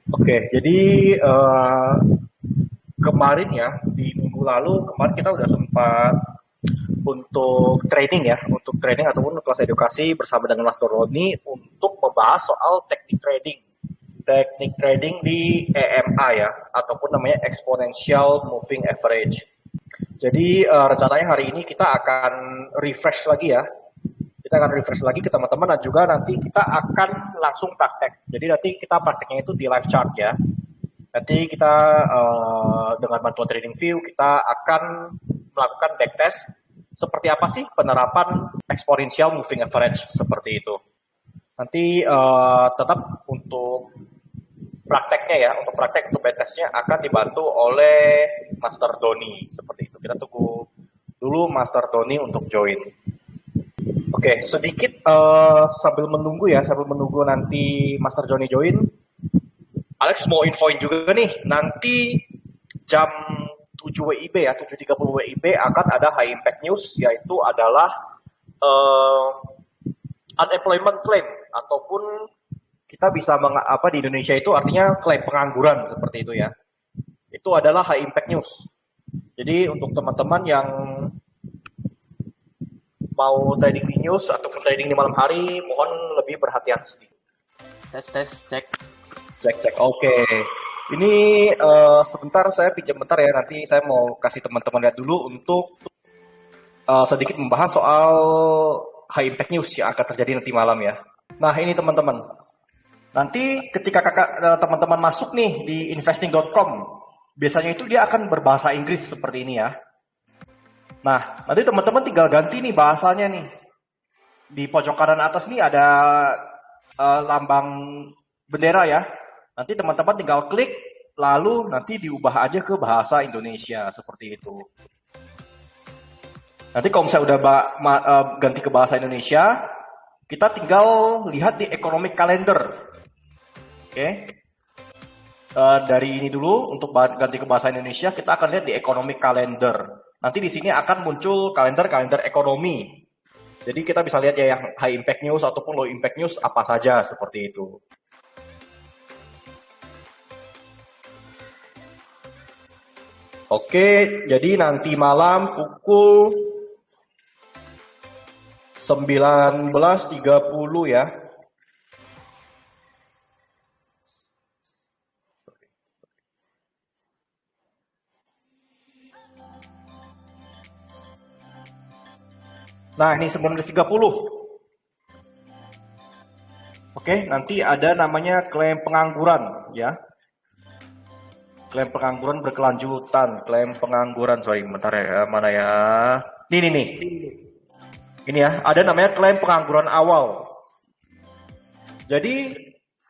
Oke, jadi kemarin ya di minggu lalu kemarin kita udah sempat untuk training ataupun kelas edukasi bersama dengan Mas Doroni untuk membahas soal teknik trading di EMA ya ataupun namanya exponential moving average. Jadi rencananya hari ini kita akan refresh lagi ya, kita akan refresh lagi ke teman-teman dan juga nanti kita akan langsung praktek. Jadi nanti kita prakteknya itu di live chart ya. Nanti kita dengan bantuan TradingView kita akan melakukan backtest seperti apa sih penerapan exponential moving average seperti itu. Nanti tetap untuk prakteknya ya, untuk praktek untuk backtestnya akan dibantu oleh Master Doni seperti itu. Kita tunggu dulu Master Doni untuk join. Oke, sedikit sambil menunggu nanti Master Johnny join, Alex mau infoin juga nih, nanti jam 7 WIB ya, 7.30 WIB akan ada high impact news, yaitu adalah uh, unemployment claim, ataupun kita bisa apa di Indonesia itu artinya klaim pengangguran seperti itu ya. Itu adalah high impact news. Jadi untuk teman-teman yang mau trading di news ataupun trading di malam hari, mohon lebih berhati-hati sedikit. Tes cek. Cek. Oke. Ini sebentar saya pinjam bentar ya. Nanti saya mau kasih teman-teman lihat dulu untuk sedikit membahas soal high impact news yang akan terjadi nanti malam ya. Nah ini teman-teman. Nanti ketika teman-teman masuk nih di investing.com, biasanya itu dia akan berbahasa Inggris seperti ini ya. Nah, nanti teman-teman tinggal ganti nih bahasanya nih. Di pojok kanan atas nih ada lambang bendera ya. Nanti teman-teman tinggal klik, lalu nanti diubah aja ke bahasa Indonesia seperti itu. Nanti kalau misalnya udah ganti ke bahasa Indonesia, kita tinggal lihat di economic calendar. Oke. Dari ini dulu untuk ganti ke bahasa Indonesia, kita akan lihat di economic calendar. Nanti di sini akan muncul kalender ekonomi. Jadi kita bisa lihat ya yang high impact news ataupun low impact news apa saja seperti itu. Oke, jadi nanti malam pukul 19.30 ya. Nah, ini 19.30. Oke, nanti ada namanya klaim pengangguran ya. Klaim pengangguran berkelanjutan, klaim pengangguran, sorry, bentar ya, mana ya? Ini nih. Ini ya, ada namanya klaim pengangguran awal. Jadi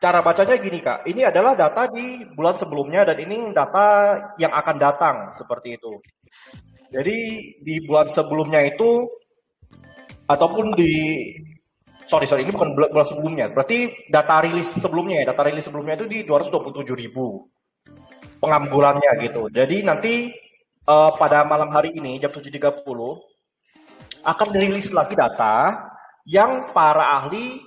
cara bacanya gini Kak, ini adalah data di bulan sebelumnya dan ini data yang akan datang seperti itu. Jadi di bulan sebelumnya itu ataupun sorry ini bukan bulan sebelumnya, berarti data rilis sebelumnya ya, data rilis sebelumnya itu di 227.000 penganggurannya gitu. Jadi nanti pada malam hari ini jam 7.30 akan dirilis lagi data yang para ahli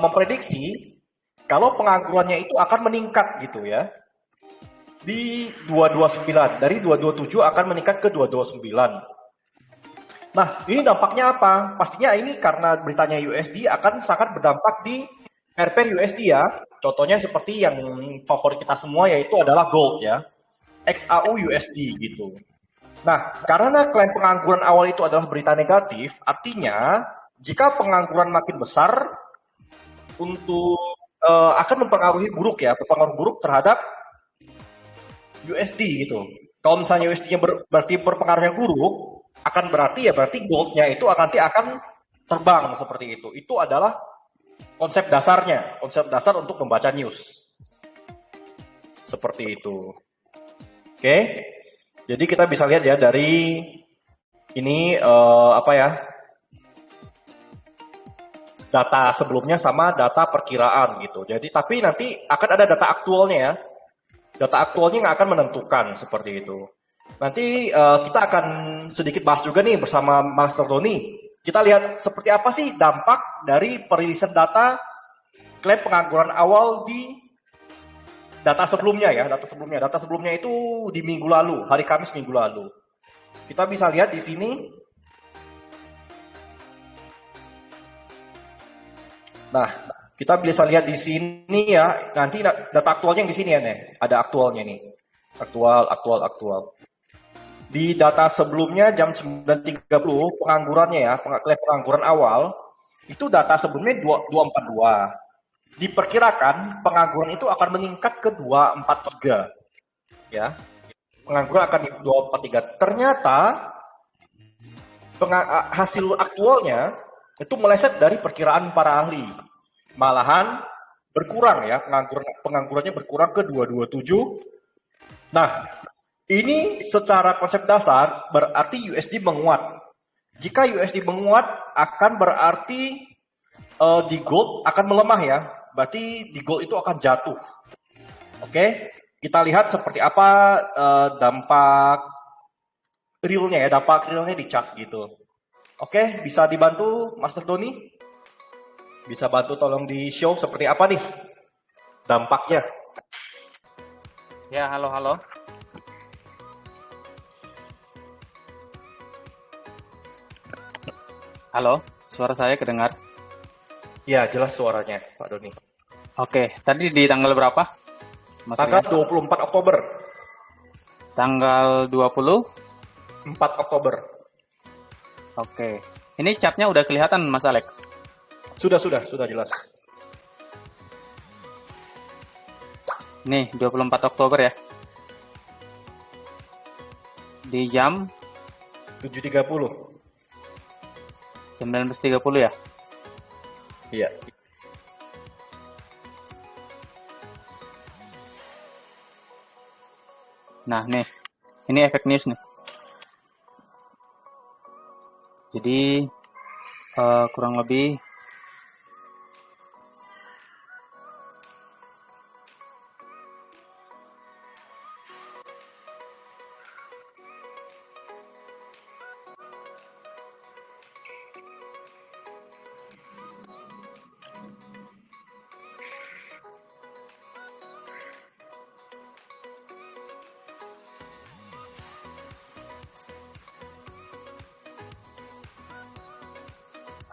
memprediksi kalau penganggurannya itu akan meningkat gitu ya. Di 229, dari 227 akan meningkat ke 229. Nah, ini dampaknya apa? Pastinya ini karena beritanya USD akan sangat berdampak di pair USD ya. Contohnya seperti yang favorit kita semua yaitu adalah gold ya. XAU USD gitu. Nah, karena klaim pengangguran awal itu adalah berita negatif, artinya jika pengangguran makin besar untuk akan mempengaruhi buruk ya, berpengaruh buruk terhadap USD gitu. Kalau misalnya USD-nya berarti berpengaruh yang buruk, akan berarti gold-nya itu nanti akan terbang seperti itu. Itu adalah konsep dasarnya, konsep dasar untuk membaca news. Seperti itu. Oke. Jadi kita bisa lihat ya dari ini data sebelumnya sama data perkiraan gitu. Jadi tapi nanti akan ada data aktualnya ya. Data aktualnya yang akan menentukan seperti itu. Nanti kita akan sedikit bahas juga nih bersama Master Tony. Kita lihat seperti apa sih dampak dari perilisan data klaim pengangguran awal di data sebelumnya ya, data sebelumnya itu di minggu lalu, hari Kamis minggu lalu. Kita bisa lihat di sini. Nah, kita bisa lihat di sini ya, nanti data aktualnya yang di sini ya, nih. Ada aktualnya nih. Aktual. Di data sebelumnya jam 9.30 penganggurannya ya, pengangguran awal, itu data sebelumnya 242. Diperkirakan pengangguran itu akan meningkat ke 243. Ya. Pengangguran akan di 243. Ternyata hasil aktualnya itu meleset dari perkiraan para ahli. Malahan berkurang ya, penganggurannya berkurang ke 227. Nah, ini secara konsep dasar berarti USD menguat. Jika USD menguat akan berarti di gold akan melemah ya. Berarti di gold itu akan jatuh. Oke, kita lihat seperti apa dampak realnya ya, di chart gitu. Oke, bisa dibantu Master Doni? Bisa bantu tolong di show seperti apa nih dampaknya? Ya, halo. Halo, suara saya kedengar? Ya, jelas suaranya, Pak Doni. Oke, tadi di tanggal berapa? Mas Tanggal Rian? 24 Oktober. Tanggal 20? 4 Oktober. Oke. Ini chartnya udah kelihatan, Mas Alex? Sudah jelas. Nih, 24 Oktober ya. Di jam 7.30. 19.30 ya? Iya. Nah, nih. Ini efek news nih. Jadi, kurang lebih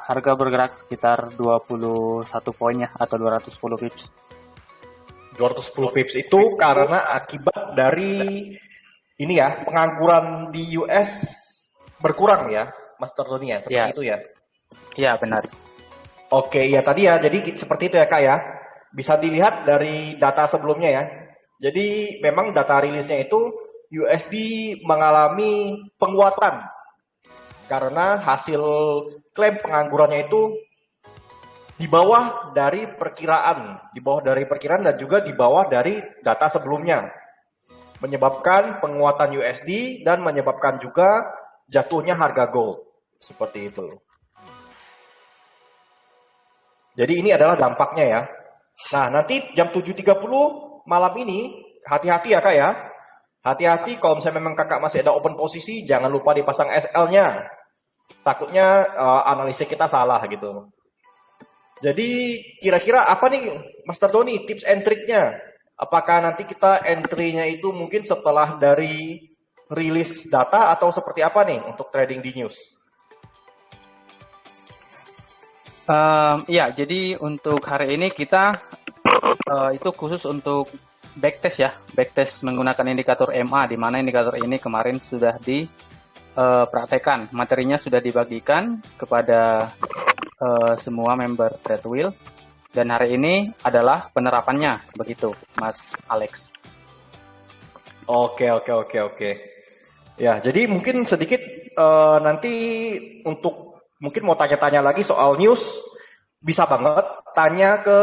harga bergerak sekitar 21 poin ya, atau 210 pips. 210 pips itu karena akibat dari ini ya, pengangguran di US berkurang ya, Master Doni ya, seperti Ya. itu ya. Iya, benar. Oke, ya tadi ya, jadi seperti itu ya Kak ya. Bisa dilihat dari data sebelumnya ya. Jadi memang data rilisnya itu USD mengalami penguatan karena hasil klaim penganggurannya itu di bawah dari perkiraan dan juga di bawah dari data sebelumnya. Menyebabkan penguatan USD dan menyebabkan juga jatuhnya harga gold. Seperti itu. Jadi ini adalah dampaknya ya. Nah, nanti jam 7.30 malam ini, hati-hati ya Kak ya. Hati-hati kalau misalnya memang Kakak masih ada open posisi, jangan lupa dipasang SL-nya. Takutnya analisis kita salah gitu. Jadi kira-kira apa nih Master Doni tips and triknya? Apakah nanti kita entry-nya itu mungkin setelah dari rilis data atau seperti apa nih untuk trading di news? Ya, jadi untuk hari ini kita itu khusus untuk backtest ya, backtest menggunakan indikator MA, di mana indikator ini kemarin sudah dipraktekkan, materinya sudah dibagikan kepada semua member Tradewheel, dan hari ini adalah penerapannya, begitu, Mas Alex. Oke. Ya, jadi mungkin sedikit nanti untuk mungkin mau tanya-tanya lagi soal news, bisa banget tanya ke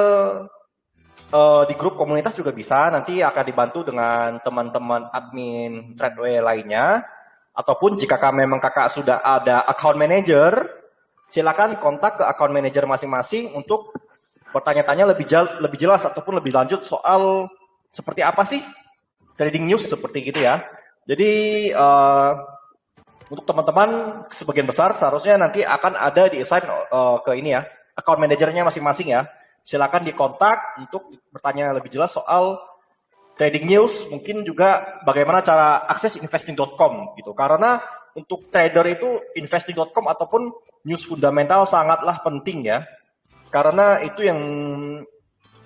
di grup komunitas juga bisa. Nanti akan dibantu dengan teman-teman admin Tradewheel lainnya. Ataupun jika memang kakak sudah ada account manager, silakan kontak ke account manager masing-masing untuk bertanya-tanya lebih jelas ataupun lebih lanjut soal seperti apa sih trading news seperti gitu ya. Jadi untuk teman-teman sebagian besar seharusnya nanti akan ada di assign ke ini ya, account manajernya masing-masing ya. Silakan dikontak untuk bertanya lebih jelas soal trading news, mungkin juga bagaimana cara akses investing.com gitu. Karena untuk trader itu investing.com ataupun news fundamental sangatlah penting ya. Karena itu yang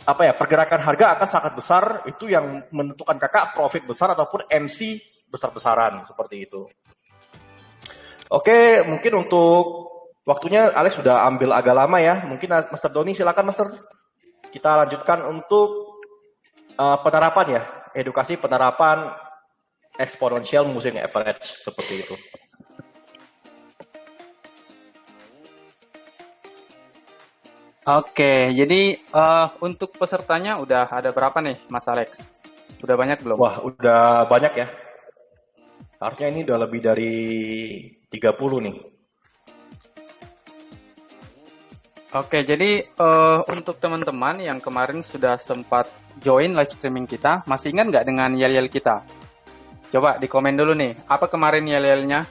pergerakan harga akan sangat besar, itu yang menentukan kakak profit besar ataupun MC besar-besaran seperti itu. Oke, mungkin untuk waktunya Alex sudah ambil agak lama ya. Mungkin Master Doni silakan Master. Kita lanjutkan untuk penerapan ya, edukasi penerapan exponential moving average seperti itu. Oke, jadi untuk pesertanya udah ada berapa nih, Mas Alex? Udah banyak belum? Wah, udah banyak ya. Harusnya ini udah lebih dari 30 nih. Oke, jadi untuk teman-teman yang kemarin sudah sempat join live streaming kita, masih ingat nggak dengan yel-yel kita? Coba di komen dulu nih, apa kemarin yel-yelnya?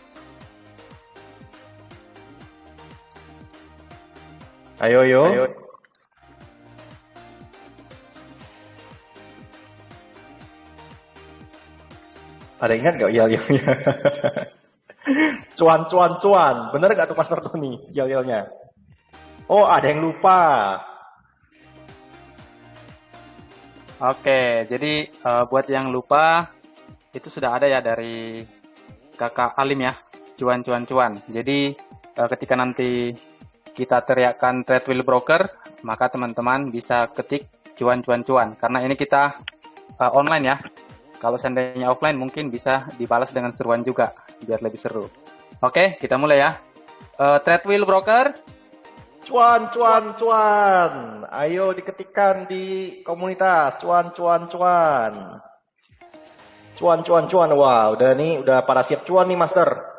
Ayo. Ada ingat nggak yel-yelnya? Cuan. Bener nggak tuh Master Tony yel-yelnya? Oh, ada yang lupa. Oke, jadi buat yang lupa, itu sudah ada ya dari Kakak Alim ya, cuan. Jadi ketika nanti kita teriakkan trade wheel broker, maka teman-teman bisa ketik cuan. Karena ini kita online ya. Kalau seandainya offline mungkin bisa dibalas dengan seruan juga, biar lebih seru. Oke, kita mulai ya. Trade wheel broker. Cuan. Ayo diketikkan di komunitas. Cuan. Wah, udah pada siap cuan nih, Master.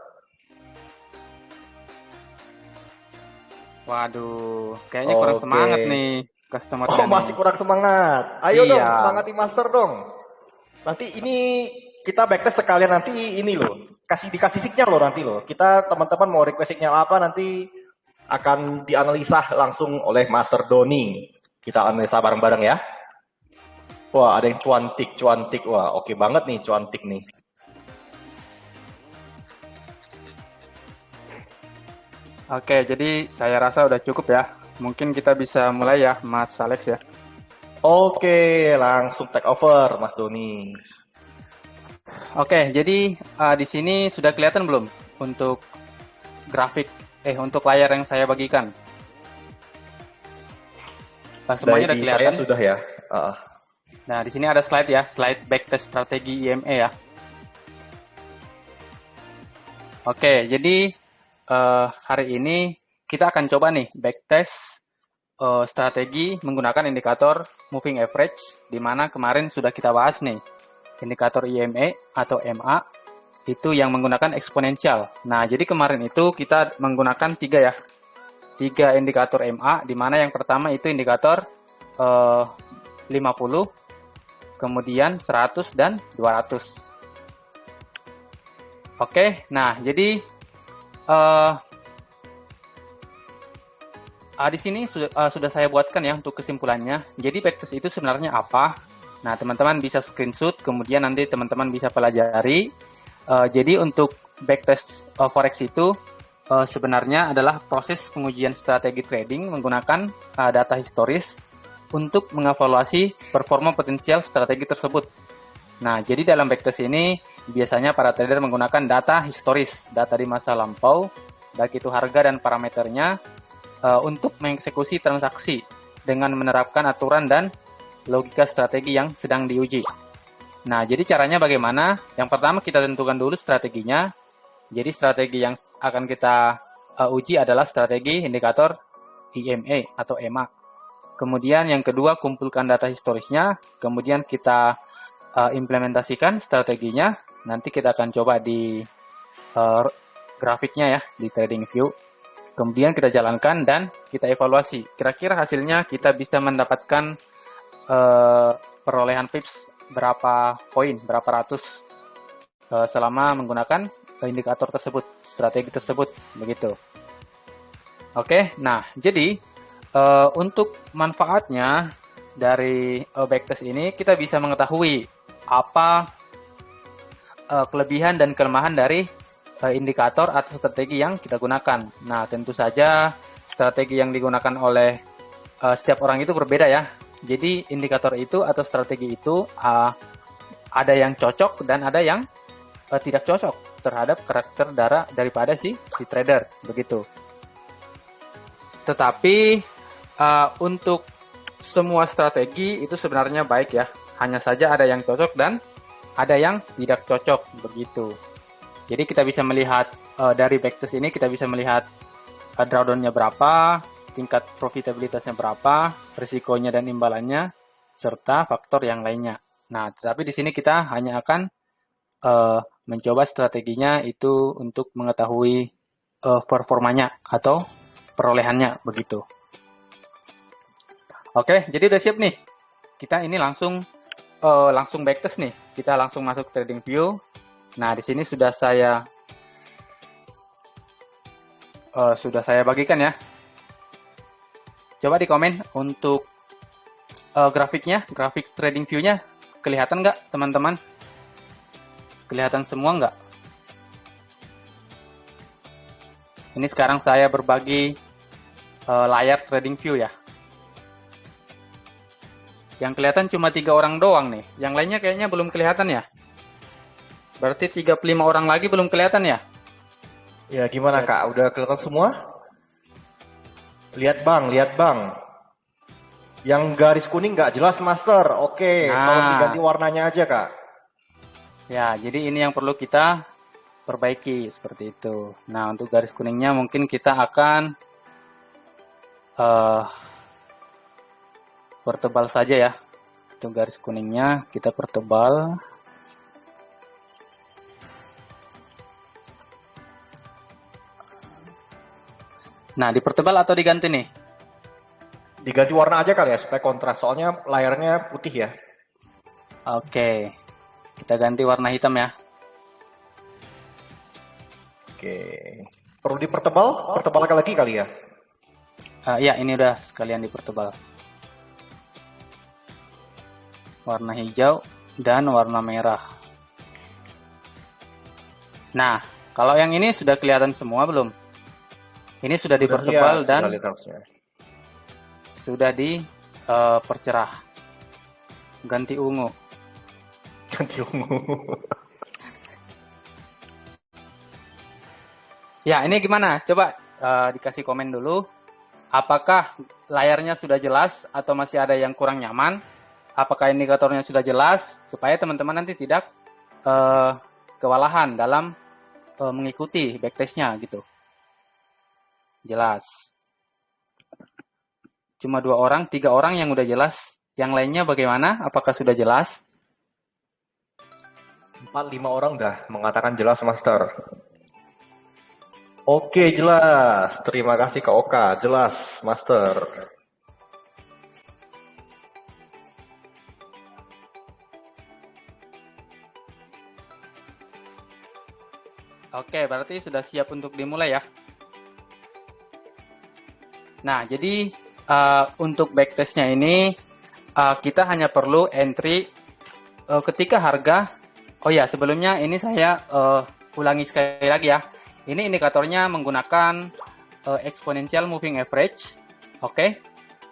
Waduh, kayaknya kurang semangat nih customer. Oh, masih kurang semangat. Ayo dong, semangat di Master dong. Nanti ini kita backtest sekalian nanti ini loh. Dikasih signal loh nanti loh. Kita teman-teman mau request signal apa nanti akan dianalisa langsung oleh Master Doni. Kita analisa bareng-bareng ya. Wah, ada yang cuantik. Wah, oke banget nih cuantik nih. Oke, jadi saya rasa udah cukup ya. Mungkin kita bisa mulai ya, Mas Alex ya. Oke, langsung take over, Mas Doni. Oke, jadi di sini sudah kelihatan belum untuk grafik, untuk layar yang saya bagikan? Semuanya udah kelihatan? Saya sudah ya. Nah, di sini ada slide ya, slide backtest strategi IME ya. Oke, jadi hari ini kita akan coba nih backtest strategi menggunakan indikator moving average, di mana kemarin sudah kita bahas nih, indikator IME atau MA itu yang menggunakan eksponensial. Nah, jadi kemarin itu kita menggunakan tiga indikator MA, di mana yang pertama itu indikator 50, kemudian 100 dan 200. Oke, nah jadi di sini sudah saya buatkan ya untuk kesimpulannya. Jadi backtest itu sebenarnya apa? Nah, teman-teman bisa screenshot, kemudian nanti teman-teman bisa pelajari. Jadi untuk backtest forex itu sebenarnya adalah proses pengujian strategi trading menggunakan data historis untuk mengevaluasi performa potensial strategi tersebut. Nah, jadi dalam backtest ini biasanya para trader menggunakan data historis, data di masa lampau, baik itu harga dan parameternya, untuk mengeksekusi transaksi dengan menerapkan aturan dan logika strategi yang sedang diuji. Nah, jadi caranya bagaimana? Yang pertama kita tentukan dulu strateginya. Jadi strategi yang akan kita uji adalah strategi indikator IME atau EMA. Kemudian yang kedua kumpulkan data historisnya, kemudian kita implementasikan strateginya. Nanti kita akan coba di grafiknya ya, di TradingView. Kemudian kita jalankan dan kita evaluasi. Kira-kira hasilnya kita bisa mendapatkan perolehan pips berapa poin, berapa ratus selama menggunakan indikator tersebut, strategi tersebut, begitu. Oke, nah jadi untuk manfaatnya dari backtest ini kita bisa mengetahui apa kelebihan dan kelemahan dari indikator atau strategi yang kita gunakan. Nah, tentu saja strategi yang digunakan oleh setiap orang itu berbeda ya. Jadi indikator itu atau strategi itu ada yang cocok dan ada yang tidak cocok terhadap karakter daripada si trader begitu. Tetapi untuk semua strategi itu sebenarnya baik ya. Hanya saja ada yang cocok dan ada yang tidak cocok begitu. Jadi kita bisa melihat dari backtest ini kita bisa melihat drawdown-nya berapa, tingkat profitabilitasnya berapa, risikonya dan imbalannya, serta faktor yang lainnya. Nah, tetapi di sini kita hanya akan mencoba strateginya itu untuk mengetahui performanya atau perolehannya begitu. Oke, jadi udah siap nih. Kita ini langsung backtest nih. Kita langsung masuk trading view. Nah, di sini sudah saya bagikan ya. Coba di komen untuk grafiknya, grafik trading view-nya kelihatan nggak teman-teman? Kelihatan semua nggak? Ini sekarang saya berbagi layar trading view ya. Yang kelihatan cuma 3 orang doang nih. Yang lainnya kayaknya belum kelihatan ya. Berarti 35 orang lagi belum kelihatan ya? Ya gimana Kak? Udah kelihatan semua? Lihat Bang. Yang garis kuning nggak jelas Master. Oke, tolong diganti warnanya aja Kak. Ya, jadi ini yang perlu kita perbaiki seperti itu. Nah, untuk garis kuningnya mungkin kita akan pertebal saja ya. Untuk garis kuningnya kita pertebal. Nah, dipertebal atau diganti nih? Diganti warna aja kali ya supaya kontras. Soalnya layarnya putih ya. Oke. Kita ganti warna hitam ya. Oke. Perlu dipertebal? Pertebalkan lagi kali ya? Ya, ini udah sekalian dipertebal. Warna hijau dan warna merah. Nah, kalau yang ini sudah kelihatan semua belum? Ini sudah dipertebal dan sudah dipercerah. Ganti ungu. Ya, ini gimana? Coba dikasih komen dulu. Apakah layarnya sudah jelas atau masih ada yang kurang nyaman? Apakah indikatornya sudah jelas? Supaya teman-teman nanti tidak kewalahan dalam mengikuti backtest-nya gitu. Jelas. Cuma 2 orang, 3 orang yang udah jelas. Yang lainnya bagaimana? Apakah sudah jelas? 4-5 orang udah mengatakan jelas Master. Oke, jelas. Terima kasih Kak Oka. Jelas, Master. Oke, berarti sudah siap untuk dimulai ya. Nah, jadi untuk backtestnya ini kita hanya perlu entry ketika harga. Oh ya, sebelumnya ini saya ulangi sekali lagi ya. Ini indikatornya menggunakan exponential moving average. Oke.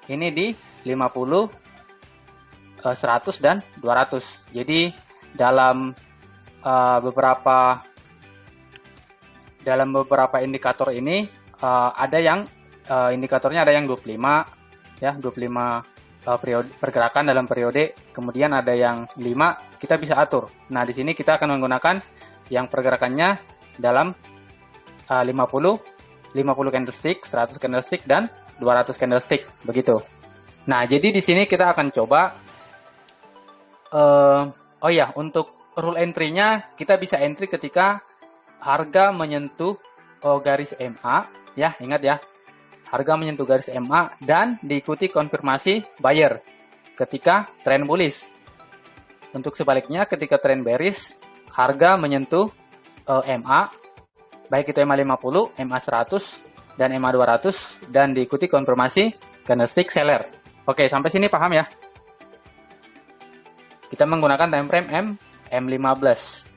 Ini di 50, 100 dan 200. Jadi dalam beberapa indikator ini ada yang indikatornya ada yang 25 ya, 25 pergerakan dalam periode, kemudian ada yang 5 kita bisa atur. Nah, di sini kita akan menggunakan yang pergerakannya dalam 50 candlestick, 100 candlestick dan 200 candlestick begitu. Nah, jadi di sini kita akan coba oh ya, untuk rule entry-nya kita bisa entry ketika harga menyentuh garis MA ya, ingat ya. Harga menyentuh garis MA dan diikuti konfirmasi buyer ketika trend bullish. Untuk sebaliknya ketika trend bearish, harga menyentuh MA, baik itu MA 50, MA 100, dan MA 200, dan diikuti konfirmasi candlestick seller. Oke, sampai sini paham ya? Kita menggunakan time frame M15.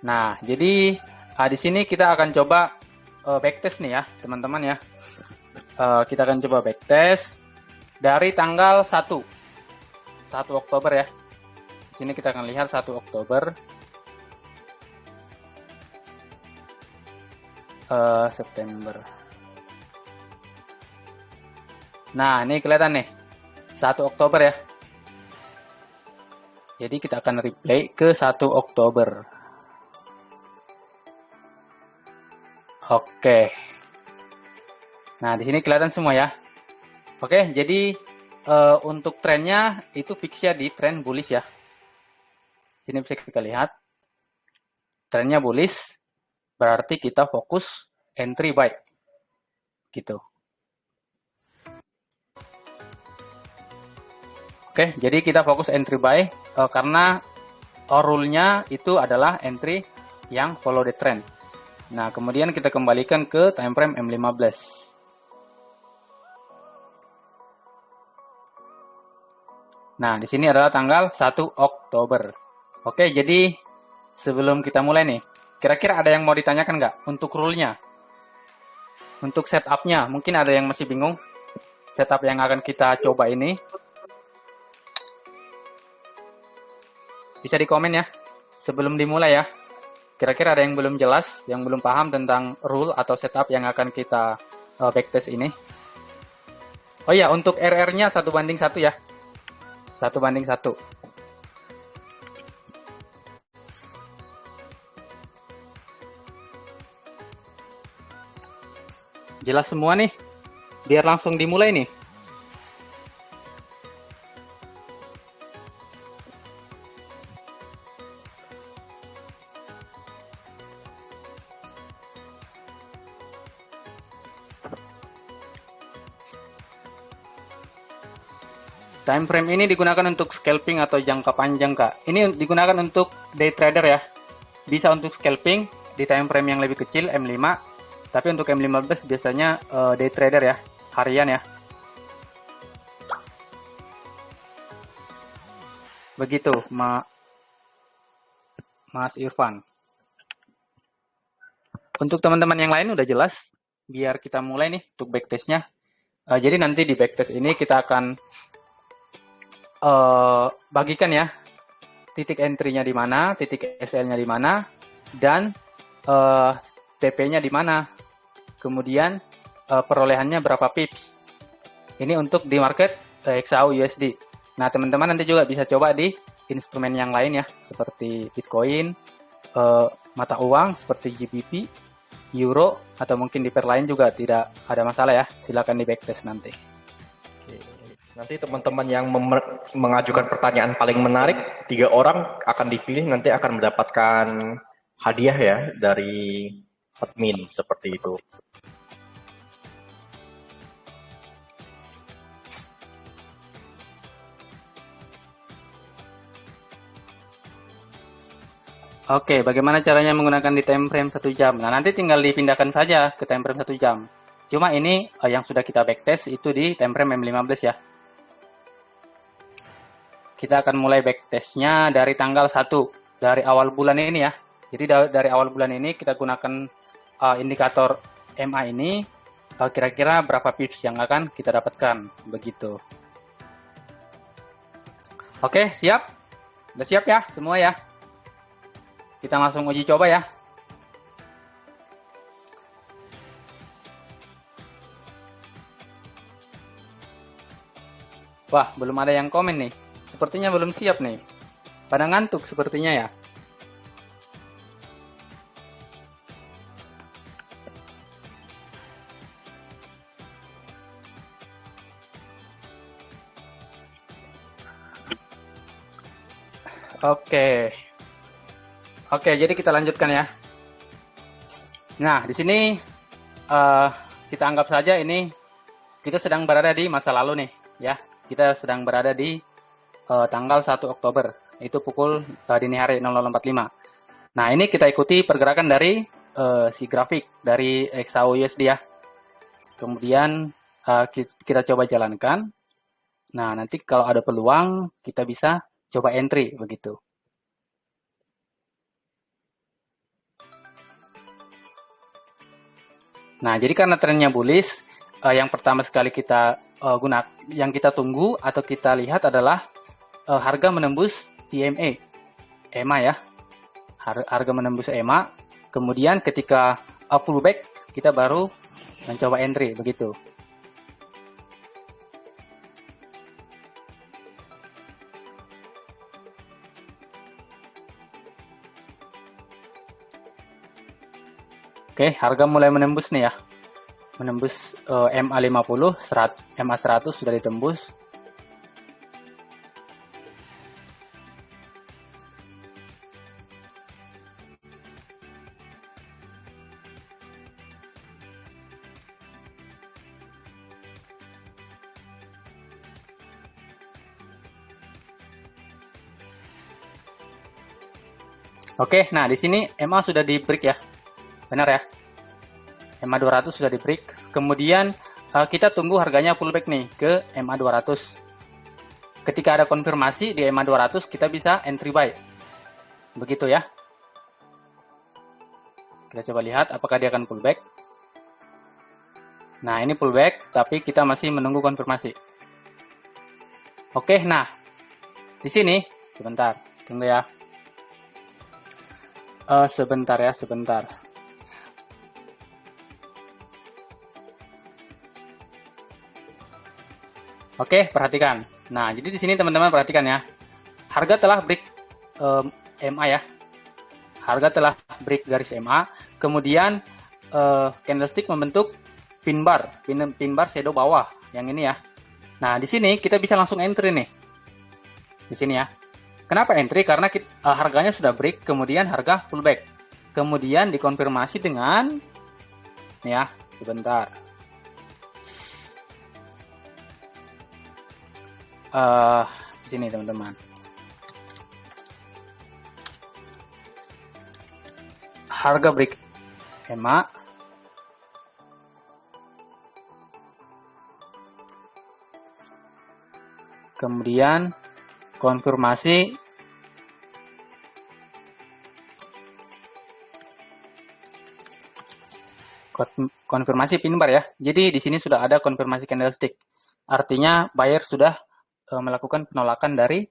Nah, jadi di sini kita akan coba backtest nih ya, teman-teman ya. Kita akan coba backtest dari tanggal 1 Oktober ya. Di sini kita akan lihat 1 Oktober. September. Nah, ini kelihatan nih. 1 Oktober ya. Jadi kita akan replay ke 1 Oktober. Oke. Nah, di sini kelihatan semua ya. Oke, jadi untuk trennya itu fix ya di tren bullish ya. Sini bisa kita lihat. Trennya bullish, berarti kita fokus entry buy. Gitu. Oke, jadi kita fokus entry buy karena rule-nya itu adalah entry yang follow the trend. Nah, kemudian kita kembalikan ke time frame M15. Nah, di sini adalah tanggal 1 Oktober. Oke, jadi sebelum kita mulai nih, kira-kira ada yang mau ditanyakan nggak untuk rule-nya? Untuk setup-nya, mungkin ada yang masih bingung. Setup yang akan kita coba ini. Bisa di komen ya, sebelum dimulai ya. Kira-kira ada yang belum jelas, yang belum paham tentang rule atau setup yang akan kita backtest ini. Oh iya, untuk RR-nya 1:1 ya. 1:1. Jelas semua nih. Biar langsung dimulai nih. Time frame ini digunakan untuk scalping atau jangka panjang, Kak. Ini digunakan untuk day trader ya. Bisa untuk scalping di time frame yang lebih kecil, M5. Tapi untuk M15 biasanya day trader ya, harian ya. Begitu, Mas Irfan. Untuk teman-teman yang lain udah jelas. Biar kita mulai nih untuk backtestnya. Jadi nanti di backtest ini kita akan bagikan ya titik entry-nya di mana, titik SL-nya di mana, dan TP-nya di mana. Kemudian perolehannya berapa pips. Ini untuk di market XAU USD. Nah, teman-teman nanti juga bisa coba di instrumen yang lain ya, seperti Bitcoin, mata uang seperti GBP, Euro, atau mungkin di pair lain juga tidak ada masalah ya. Silakan di backtest nanti. Nanti teman-teman yang mengajukan pertanyaan paling menarik, 3 orang akan dipilih, nanti akan mendapatkan hadiah ya dari admin, seperti itu. Oke, bagaimana caranya menggunakan di time frame 1 jam? Nah, nanti tinggal dipindahkan saja ke time frame 1 jam. Cuma ini yang sudah kita backtest itu di time frame M15 ya. Kita akan mulai backtestnya dari tanggal 1, dari awal bulan ini ya. Jadi dari awal bulan ini kita gunakan indikator MA ini, kira-kira berapa pips yang akan kita dapatkan, begitu. Oke, siap? Udah siap ya semua ya? Kita langsung uji coba ya. Wah, belum ada yang komen nih. Sepertinya belum siap nih. Pada ngantuk sepertinya ya. Oke, jadi kita lanjutkan ya. Nah, di sini kita anggap saja ini kita sedang berada di masa lalu nih ya. Kita sedang berada di tanggal 1 Oktober, itu pukul dini hari 00.45. Nah, ini kita ikuti pergerakan dari si grafik dari XAU USD ya. Kemudian kita coba jalankan. Nah, nanti kalau ada peluang, kita bisa coba entry begitu. Nah, jadi karena trennya bullish, yang pertama sekali kita yang kita tunggu atau kita lihat adalah harga menembus EMA, EMA ya, harga menembus EMA. Kemudian ketika pullback, kita baru mencoba entry begitu. Oke, harga mulai menembus nih ya. Menembus MA 50, MA 100 sudah ditembus. Oke, nah di sini MA sudah di break ya. Benar ya? MA 200 sudah di break. Kemudian kita tunggu harganya pullback nih ke MA 200. Ketika ada konfirmasi di MA 200, kita bisa entry buy. Begitu ya. Kita coba lihat apakah dia akan pullback. Nah, ini pullback, tapi kita masih menunggu konfirmasi. Oke, nah di sini sebentar, tunggu ya. Sebentar ya, sebentar. Oke, perhatikan. Nah, jadi di sini teman-teman perhatikan ya. Harga telah break MA ya. Harga telah break garis MA. Kemudian candlestick membentuk pin bar shadow bawah yang ini ya. Nah, di sini kita bisa langsung entry nih. Di sini ya. Kenapa entry? Karena harganya sudah break, kemudian harga pullback. Kemudian dikonfirmasi dengan ya, sebentar. Di sini teman-teman. Harga break EMA. Kemudian konfirmasi pin bar ya. Jadi di sini sudah ada konfirmasi candlestick. Artinya buyer sudah melakukan penolakan dari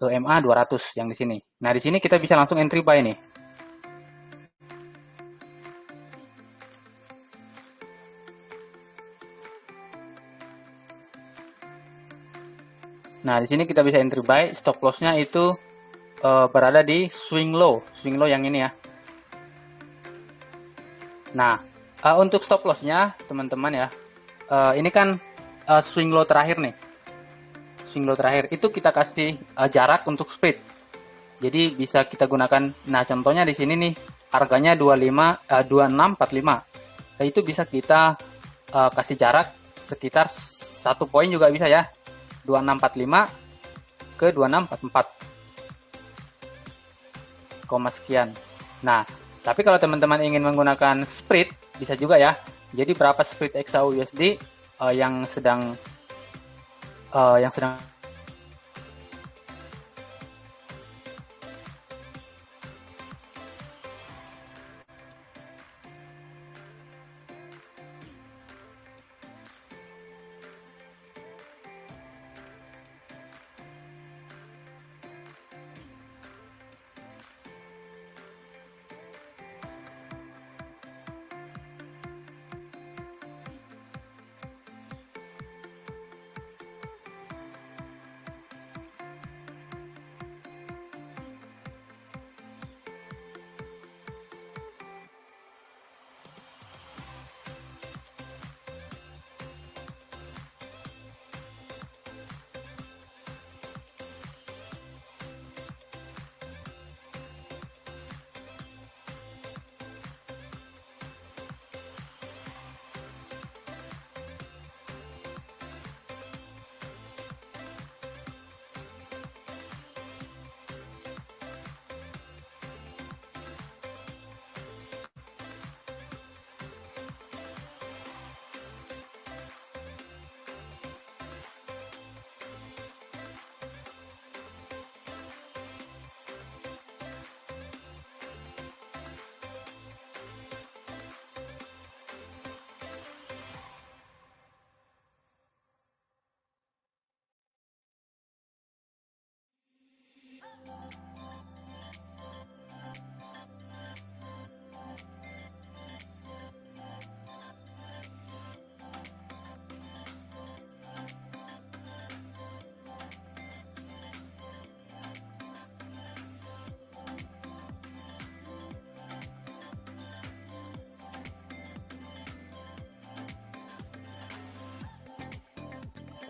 EMA 200 yang di sini. Nah, di sini kita bisa langsung entry buy nih. Nah, di sini kita bisa entry buy, stop loss-nya itu berada di swing low yang ini ya. Nah, untuk stop loss-nya teman-teman ya, ini kan swing low terakhir nih. Swing low terakhir itu kita kasih jarak untuk spread. Jadi bisa kita gunakan, nah contohnya di sini nih, harganya 2645. Nah, itu bisa kita kasih jarak sekitar 1 poin juga bisa ya. 2645 ke 2644 koma sekian. Nah, tapi kalau teman-teman ingin menggunakan spread bisa juga ya. Jadi berapa spread XAU USD yang sedang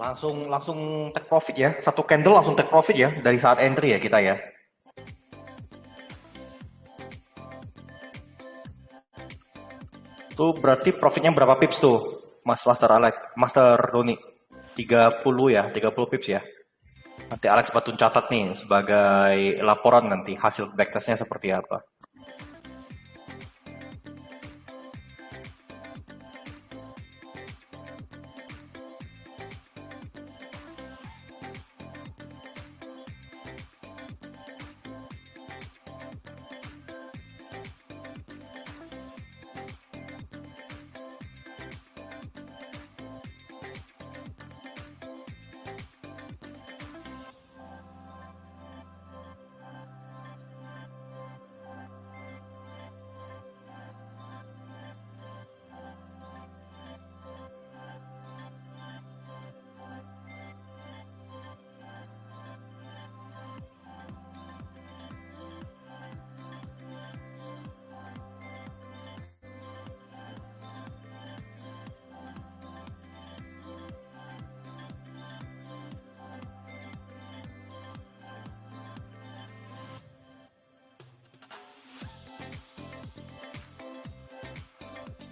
Langsung take profit ya. Satu candle langsung take profit ya dari saat entry ya kita ya. Tuh berarti profitnya berapa pips tuh, Master Doni? 30 ya, 30 pips ya. Nanti Alex Batun catat nih sebagai laporan nanti hasil backtestnya seperti apa.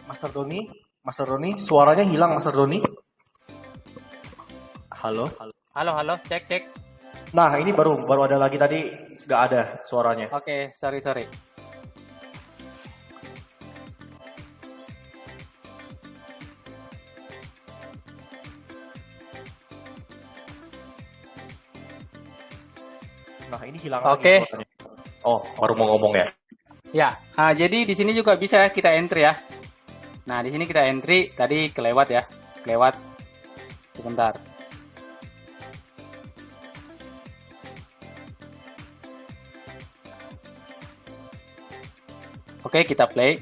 Master Doni, suaranya hilang Master Doni. Halo. Halo, cek. Nah, ini baru ada lagi tadi nggak ada suaranya. Oke, sorry. Nah, ini hilang Oke. lagi suaranya. Oh, baru mau ngomong ya. Ya, jadi di sini juga bisa kita entry ya. Nah, di sini kita entry, tadi kelewat ya. Sebentar. Oke, kita play.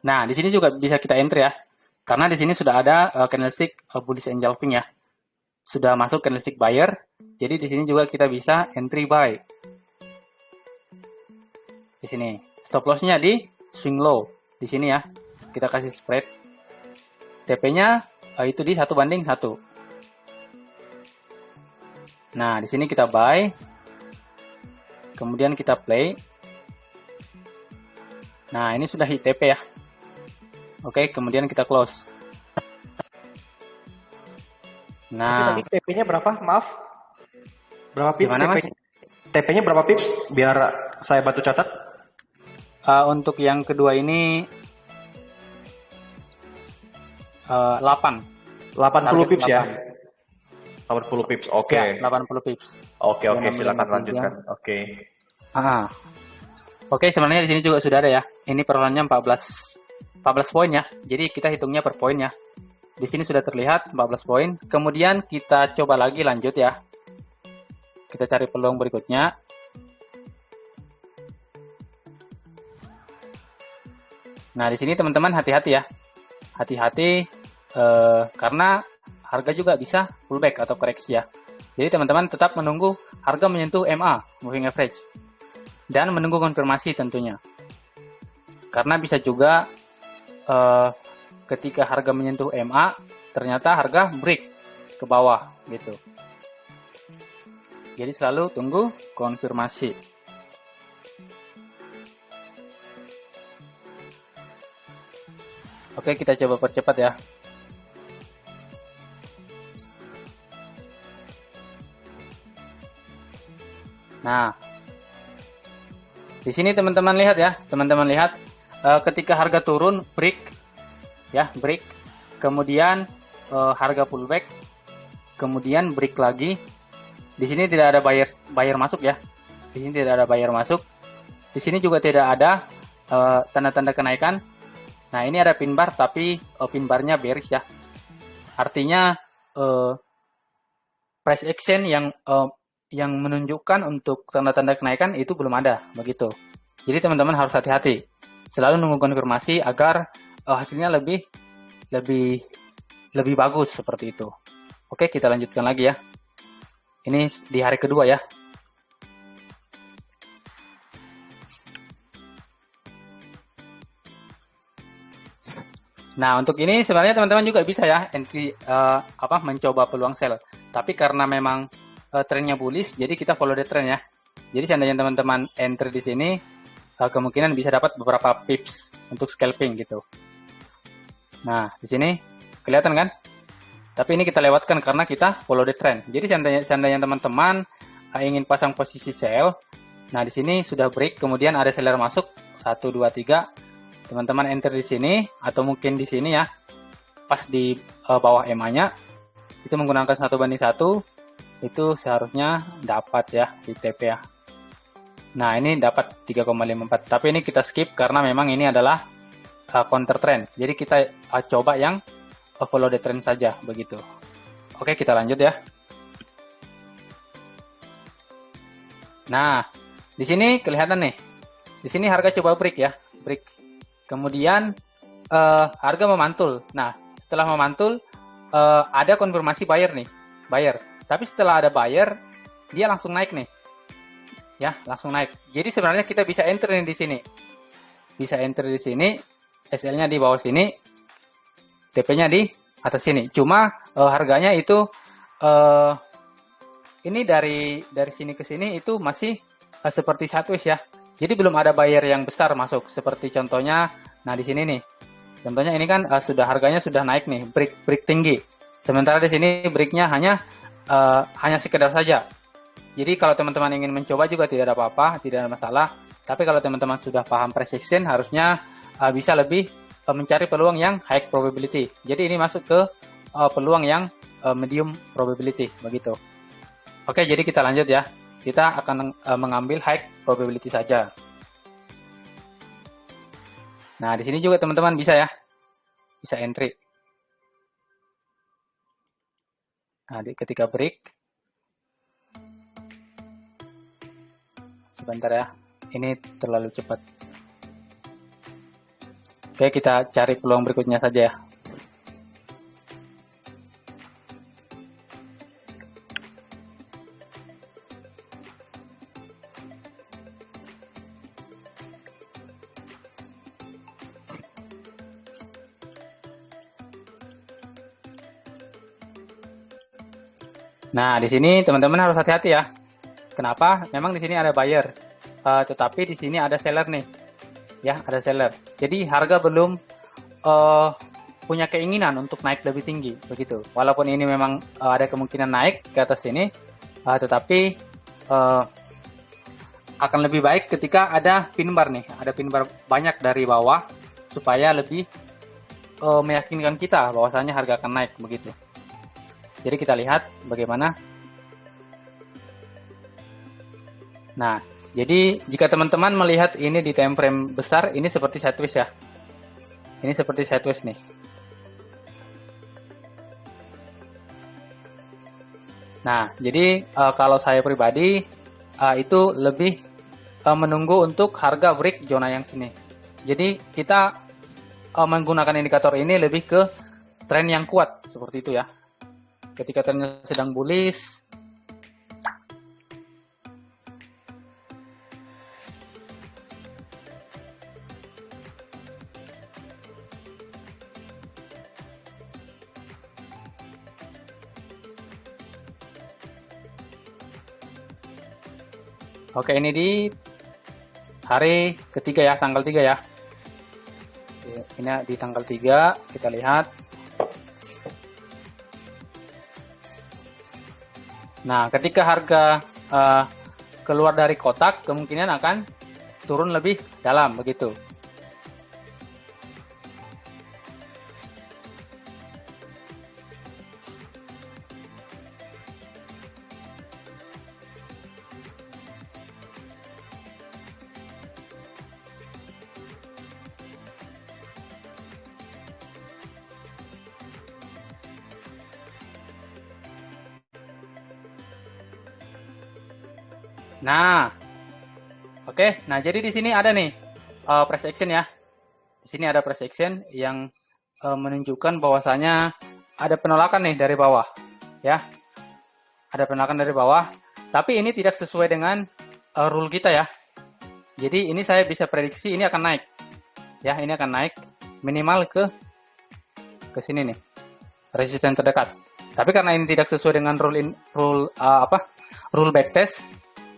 Nah, di sini juga bisa kita entry ya. Karena di sini sudah ada candlestick bullish engulfing ya. Sudah masuk candlestick buyer. Jadi di sini juga kita bisa entry buy. Di sini. Stop loss-nya di swing low. Di sini ya. Kita kasih spread. TP-nya itu di 1:1. Nah, di sini kita buy. Kemudian kita play. Nah, ini sudah hit TP ya. Oke, kemudian kita close. Nah, tadi TP-nya berapa? Maaf. Berapa pips? Gimana, Mas? TP-nya berapa pips? Biar saya bantu catat. Untuk yang kedua ini 8. 80 pips 8. ya. 80 pips. Oke. Ya, 80 pips. Oke, silakan lanjutkan. Oke. Oke, sebenarnya di sini juga sudah ada ya. Ini perlahannya 14 poin ya. Jadi kita hitungnya per poin ya. Di sini sudah terlihat 14 poin. Kemudian kita coba lagi lanjut ya. Kita cari peluang berikutnya. Nah, di sini teman-teman hati-hati ya. Hati-hati karena harga juga bisa pullback atau koreksi ya. Jadi teman-teman tetap menunggu harga menyentuh MA, moving average. Dan menunggu konfirmasi tentunya. Karena bisa juga ketika harga menyentuh MA, ternyata harga break ke bawah gitu. Jadi selalu tunggu konfirmasi. Oke, kita coba percepat ya. Nah, di sini teman-teman lihat ya, ketika harga turun break, kemudian harga pullback, kemudian break lagi. Di sini tidak ada buyer masuk ya, di sini tidak ada buyer masuk, di sini juga tidak ada tanda-tanda kenaikan. Nah, ini ada pin bar tapi pin barnya bearish ya, artinya price action yang menunjukkan untuk tanda-tanda kenaikan itu belum ada begitu. Jadi teman-teman harus hati-hati, selalu nunggu konfirmasi agar hasilnya lebih bagus seperti itu. Oke, kita lanjutkan lagi ya. Ini di hari kedua ya. Nah, untuk ini sebenarnya teman-teman juga bisa ya entry mencoba peluang sell. Tapi karena memang trennya bullish, jadi kita follow the trend ya. Jadi seandainya teman-teman entry di sini, kemungkinan bisa dapat beberapa pips untuk scalping gitu. Nah, di sini kelihatan kan? Tapi ini kita lewatkan karena kita follow the trend. Jadi seandainya teman-teman ingin pasang posisi sell, nah di sini sudah break, kemudian ada seller masuk 1, 2, 3. Teman-teman enter di sini atau mungkin di sini ya, pas di bawah EMA-nya itu menggunakan 1:1, itu seharusnya dapat ya di TP ya. Nah, ini dapat 3,54. Tapi ini kita skip karena memang ini adalah counter trend. Jadi kita coba yang follow the trend saja begitu. Oke, kita lanjut ya. Nah, di sini kelihatan nih. Di sini harga coba break ya, break. Kemudian harga memantul. Nah, setelah memantul ada konfirmasi buyer nih, buyer. Tapi setelah ada buyer, dia langsung naik nih, ya langsung naik. Jadi sebenarnya kita bisa enter nih di sini, bisa enter di sini, SL-nya di bawah sini, TP-nya di atas sini. Cuma harganya itu ini dari sini ke sini itu masih seperti sideways ya. Jadi belum ada buyer yang besar masuk. Seperti contohnya, nah di sini nih. Contohnya ini kan harganya sudah naik nih, break tinggi. Sementara di sini breaknya hanya sekedar saja. Jadi kalau teman-teman ingin mencoba juga tidak ada apa-apa, tidak ada masalah. Tapi kalau teman-teman sudah paham price action, harusnya bisa lebih mencari peluang yang high probability. Jadi ini masuk ke peluang yang medium probability, begitu. Oke, jadi kita lanjut ya. Kita akan mengambil high probability saja. Nah, di sini juga teman-teman bisa ya, bisa entry. Nah, ketika break, sebentar ya, ini terlalu cepat. Oke, kita cari peluang berikutnya saja ya. Nah, di sini teman-teman harus hati-hati ya. Kenapa? Memang di sini ada buyer, tetapi di sini ada seller nih. Ya, ada seller. Jadi harga belum punya keinginan untuk naik lebih tinggi, begitu. Walaupun ini memang ada kemungkinan naik ke atas sini, tetapi akan lebih baik ketika ada pin bar nih, ada pin bar banyak dari bawah supaya lebih meyakinkan kita bahwasanya harga akan naik, begitu. Jadi kita lihat bagaimana. Nah, jadi jika teman-teman melihat ini di time frame besar, ini seperti sideways ya. Ini seperti sideways nih. Nah, jadi kalau saya pribadi itu lebih menunggu untuk harga break zona yang sini. Jadi kita menggunakan indikator ini lebih ke tren yang kuat seperti itu ya. Ketika trennya sedang bullish, oke, ini di hari ketiga ya, tanggal 3 ya. Ini di tanggal 3, kita lihat. Nah, ketika harga keluar dari kotak, kemungkinan akan turun lebih dalam, begitu. Nah, oke. Nah, jadi di sini ada nih price action ya. Di sini ada price action yang menunjukkan bahwasanya ada penolakan nih dari bawah, ya. Ada penolakan dari bawah, tapi ini tidak sesuai dengan rule kita ya. Jadi ini saya bisa prediksi ini akan naik, ya. Ini akan naik minimal ke ke sini nih, resisten terdekat. Tapi karena ini tidak sesuai dengan rule backtest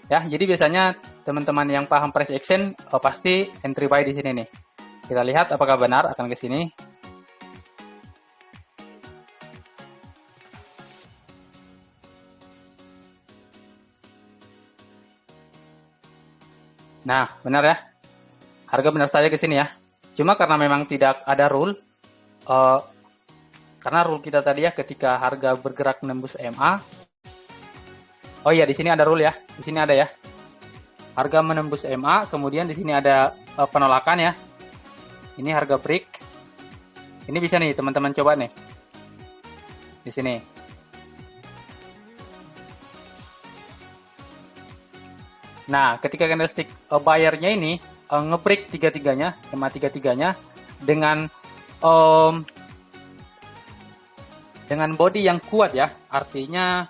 ya, jadi biasanya teman-teman yang paham price action pasti entry buy di sini nih. Kita lihat apakah benar akan ke sini. Nah, benar ya. Harga benar saja ke sini ya. Cuma karena memang tidak ada rule, karena rule kita tadi ya, ketika harga bergerak menembus MA. Oh iya, di sini ada rule ya. Di sini ada ya. Harga menembus MA, kemudian di sini ada penolakan ya. Ini harga break. Ini bisa nih teman-teman coba nih. Di sini. Nah, ketika candlestick buyer-nya ini nge-break tiga-tiganya, MA tiga-tiganya dengan body yang kuat ya, artinya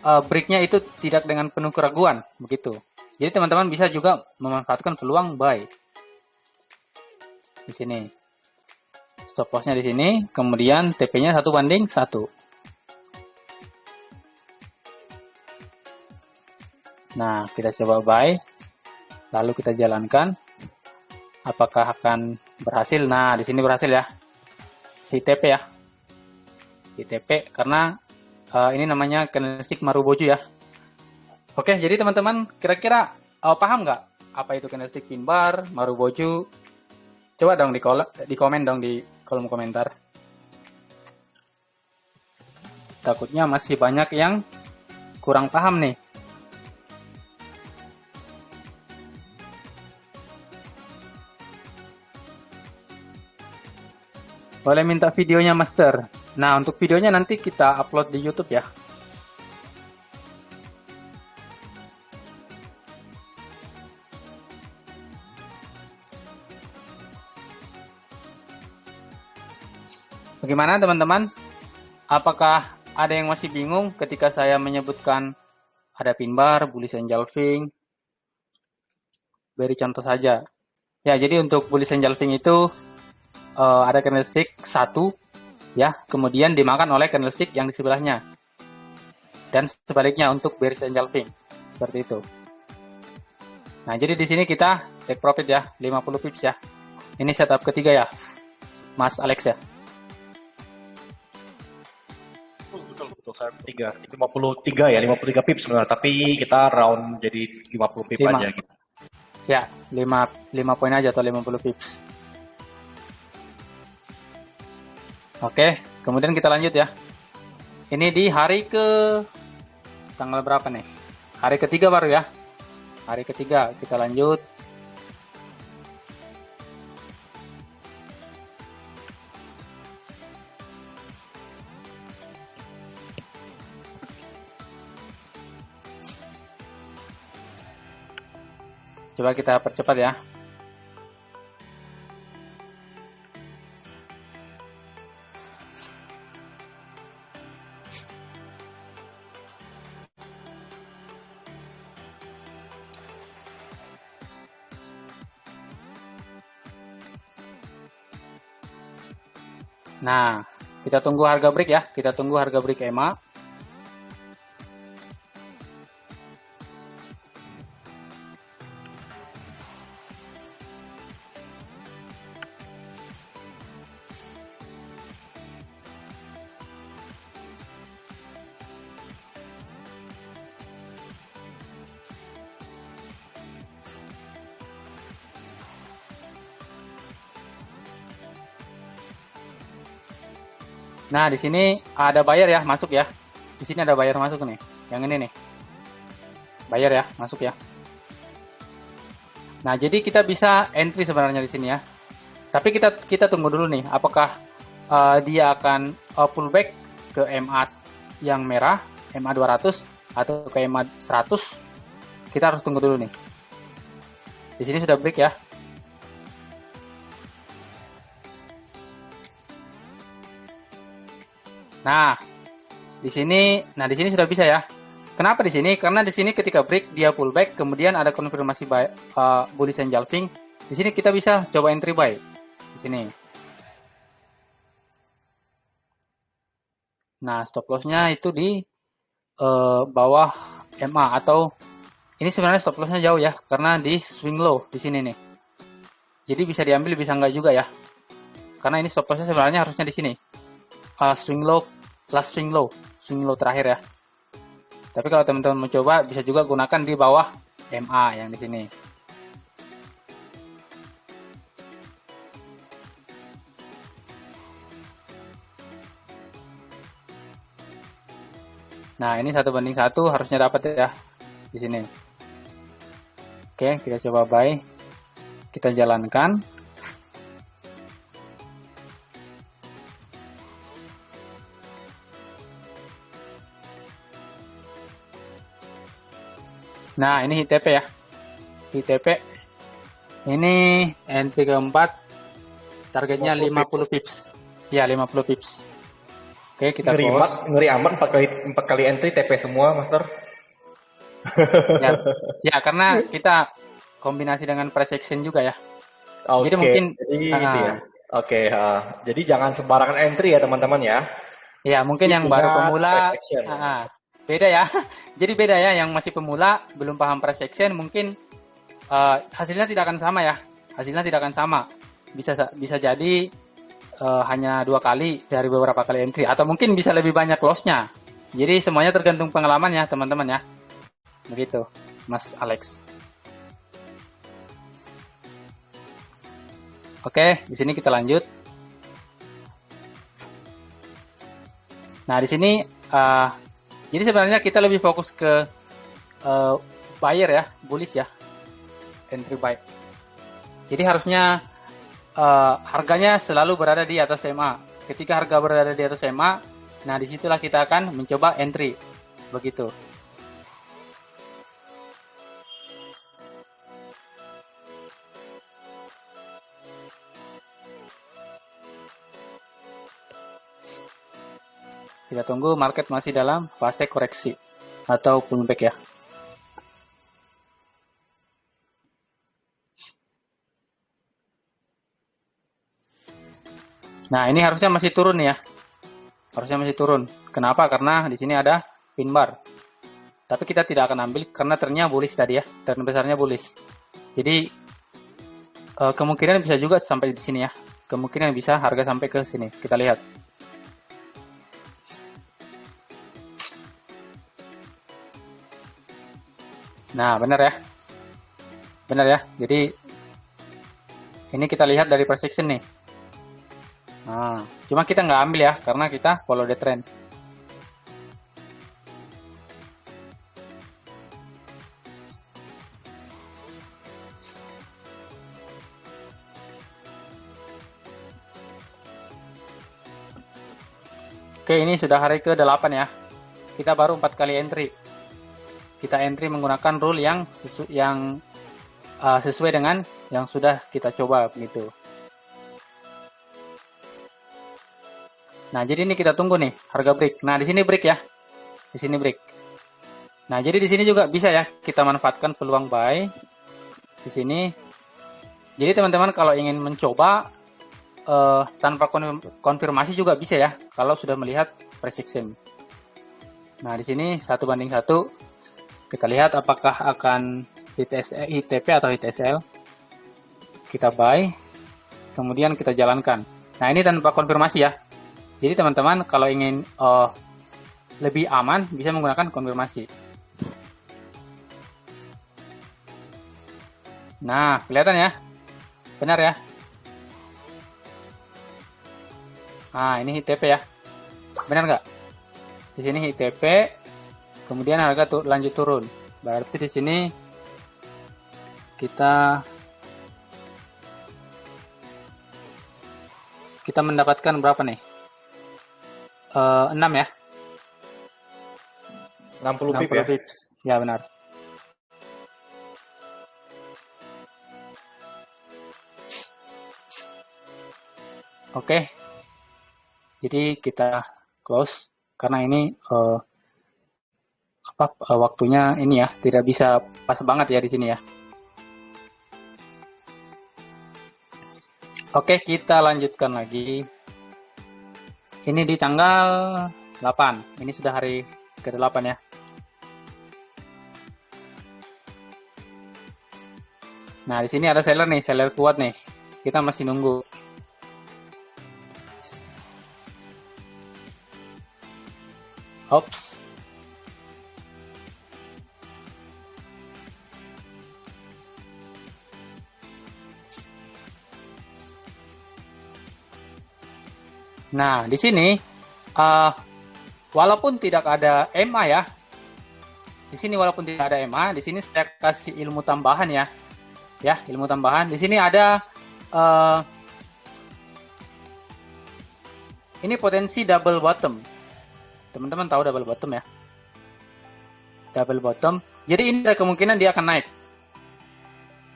break-nya itu tidak dengan penuh keraguan, begitu. Jadi teman-teman bisa juga memanfaatkan peluang buy. Di sini. Stop loss-nya di sini, kemudian TP-nya 1:1. Nah, kita coba buy, lalu kita jalankan. Apakah akan berhasil? Nah, di sini berhasil ya. Di TP ya. Di TP karena ini namanya candlestick Maruboju ya. Oke, jadi teman-teman kira-kira paham nggak apa itu candlestick pin bar, Maruboju? Coba dong di komen dong di kolom komentar. Takutnya masih banyak yang kurang paham nih. Boleh minta videonya, Master. Nah, untuk videonya nanti kita upload di YouTube ya. Bagaimana teman-teman? Apakah ada yang masih bingung ketika saya menyebutkan ada pin bar, bullish engulfing? Beri contoh saja. Ya, jadi untuk bullish engulfing itu ada candlestick 1 ya, kemudian dimakan oleh candlestick yang di sebelahnya. Dan sebaliknya untuk bearish engulfing. Seperti itu. Nah, jadi di sini kita take profit ya, 50 pips ya. Ini setup ketiga ya, Mas Alex ya. Betul, saya 53 ya, 53 pips sebenarnya, tapi kita round jadi 50 pips aja gitu. Ya, 5 poin aja atau 50 pips. Oke, kemudian kita lanjut ya. Ini di hari tanggal berapa nih? Hari ketiga baru ya. Hari ketiga kita lanjut. Coba kita percepat ya. Nah, kita tunggu harga break ya. Kita tunggu harga break EMA. Nah, di sini ada buyer ya, masuk ya. Di sini ada buyer masuk nih. Yang ini nih. Buyer ya, masuk ya. Nah, jadi kita bisa entry sebenarnya di sini ya. Tapi kita tunggu dulu nih, apakah dia akan pullback ke MA yang merah, MA 200 atau ke MA 100. Kita harus tunggu dulu nih. Di sini sudah break ya. Nah, di sini sudah bisa ya. Kenapa di sini? Karena di sini ketika break dia pullback, kemudian ada konfirmasi bullish engulfing. Di sini kita bisa coba entry buy. Di sini. Nah, stop loss-nya itu di bawah MA, atau ini sebenarnya stop loss-nya jauh ya, karena di swing low di sini nih. Jadi bisa diambil, bisa enggak juga ya. Karena ini stop loss-nya sebenarnya harusnya di sini. Swing low, last swing low terakhir ya. Tapi kalau teman-teman mencoba, bisa juga gunakan di bawah MA yang di sini. Nah, ini 1:1 harusnya dapat ya di sini. Oke, kita coba buy. Kita jalankan. Nah, ini HTP ya. HTP. Ini entry keempat. Targetnya 50 pips. Ya, 50 pips. Oke, kita close. Ngeri amat 4 kali entry TP semua, Master. Ya, ya, karena kita kombinasi dengan price action juga ya. Jadi Oke, mungkin jadi itu ya. Oke, jadi jangan sembarangan entry ya teman-teman ya. ya, mungkin Jadi yang baru ingat price pemula action. beda ya. Jadi beda ya, yang masih pemula belum paham price action mungkin hasilnya tidak akan sama ya. Hasilnya tidak akan sama. Bisa jadi hanya 2 kali dari beberapa kali entry, atau mungkin bisa lebih banyak loss-nya. Jadi semuanya tergantung pengalaman ya teman-teman ya. Begitu, Mas Alex. Oke, di sini kita lanjut. Nah, di sini jadi sebenarnya kita lebih fokus ke buyer ya, bullish ya, entry buy. Jadi harusnya harganya selalu berada di atas MA. Ketika harga berada di atas MA, nah disitulah kita akan mencoba entry, begitu. Kita tunggu market masih dalam fase koreksi atau pullback ya. Nah, ini harusnya masih turun ya. Harusnya masih turun. Kenapa? Karena di sini ada pin bar. Tapi kita tidak akan ambil karena trennya bullish tadi ya. Tren besarnya bullish. Jadi kemungkinan bisa juga sampai di sini ya. Kemungkinan bisa harga sampai ke sini. Kita lihat. Nah, benar ya. Benar ya. Jadi ini kita lihat dari price action nih. Nah, cuma kita nggak ambil ya karena kita follow the trend. Oke, ini sudah hari ke-8 ya. Kita baru 4 kali entry. Kita entry menggunakan rule yang sesuai dengan yang sudah kita coba begitu. Nah, jadi ini kita tunggu nih harga break. Nah, di sini break ya. Di sini break. Nah, jadi di sini juga bisa ya kita manfaatkan peluang buy di sini. Jadi teman-teman kalau ingin mencoba tanpa konfirmasi juga bisa ya kalau sudah melihat price action. Nah, di sini 1:1. Kita lihat apakah akan hit TP atau hit SL. Kita buy, kemudian kita jalankan. Nah, ini tanpa konfirmasi ya. Jadi teman-teman kalau ingin lebih aman bisa menggunakan konfirmasi. Nah, kelihatan ya? Benar ya? Nah, ini hit TP ya. Benar nggak? Di sini hit TP, kemudian harga lanjut turun. Berarti di sini kita mendapatkan berapa nih? 6 ya? 60 pip ya? Pips. Ya, benar. Oke. Jadi kita close karena ini waktunya ini ya tidak bisa pas banget ya di sini ya. Oke, kita lanjutkan lagi. Ini di tanggal 8. Ini sudah hari ke-8 ya. Nah, di sini ada seller nih, seller kuat nih. Kita masih nunggu. Ops. Nah, di sini walaupun tidak ada MA ya. Di sini walaupun tidak ada MA, di sini saya kasih ilmu tambahan ya. Ya, ilmu tambahan. Di sini ada ini potensi double bottom. Teman-teman tahu double bottom ya? Double bottom. Jadi ini ada kemungkinan dia akan naik.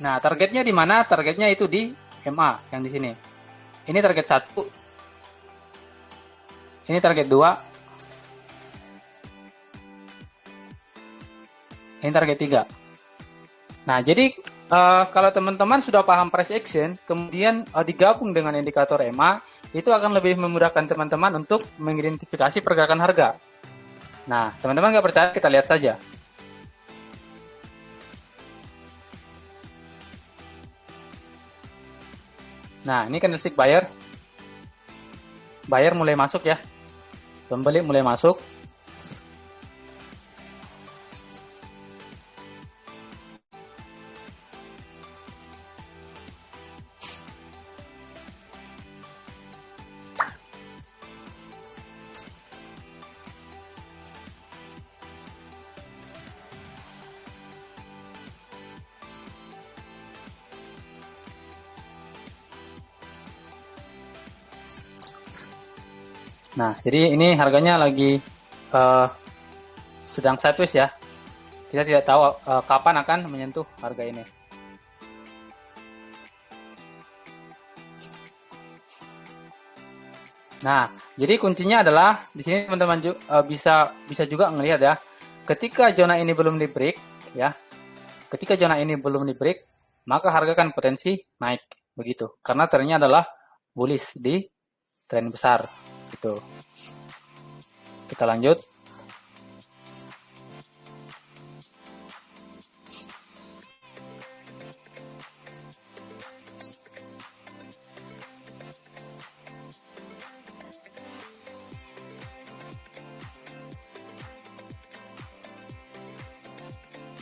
Nah, targetnya di mana? Targetnya itu di MA yang di sini. Ini target 1. Ini target 2. Ini target 3. Nah, jadi kalau teman-teman sudah paham price action, kemudian digabung dengan indikator EMA, itu akan lebih memudahkan teman-teman untuk mengidentifikasi pergerakan harga. Nah, teman-teman nggak percaya, kita lihat saja. Nah, ini candlestick buyer. Buyer mulai masuk ya. Pembeli mulai masuk. Nah, jadi ini harganya lagi sedang sideways ya. Kita tidak tahu kapan akan menyentuh harga ini. Nah, jadi kuncinya adalah di sini teman-teman bisa juga melihat ya. Ketika zona ini belum di break ya. Ketika zona ini belum di break, maka harga kan potensi naik begitu. Karena trennya adalah bullish di tren besar gitu. Kita lanjut.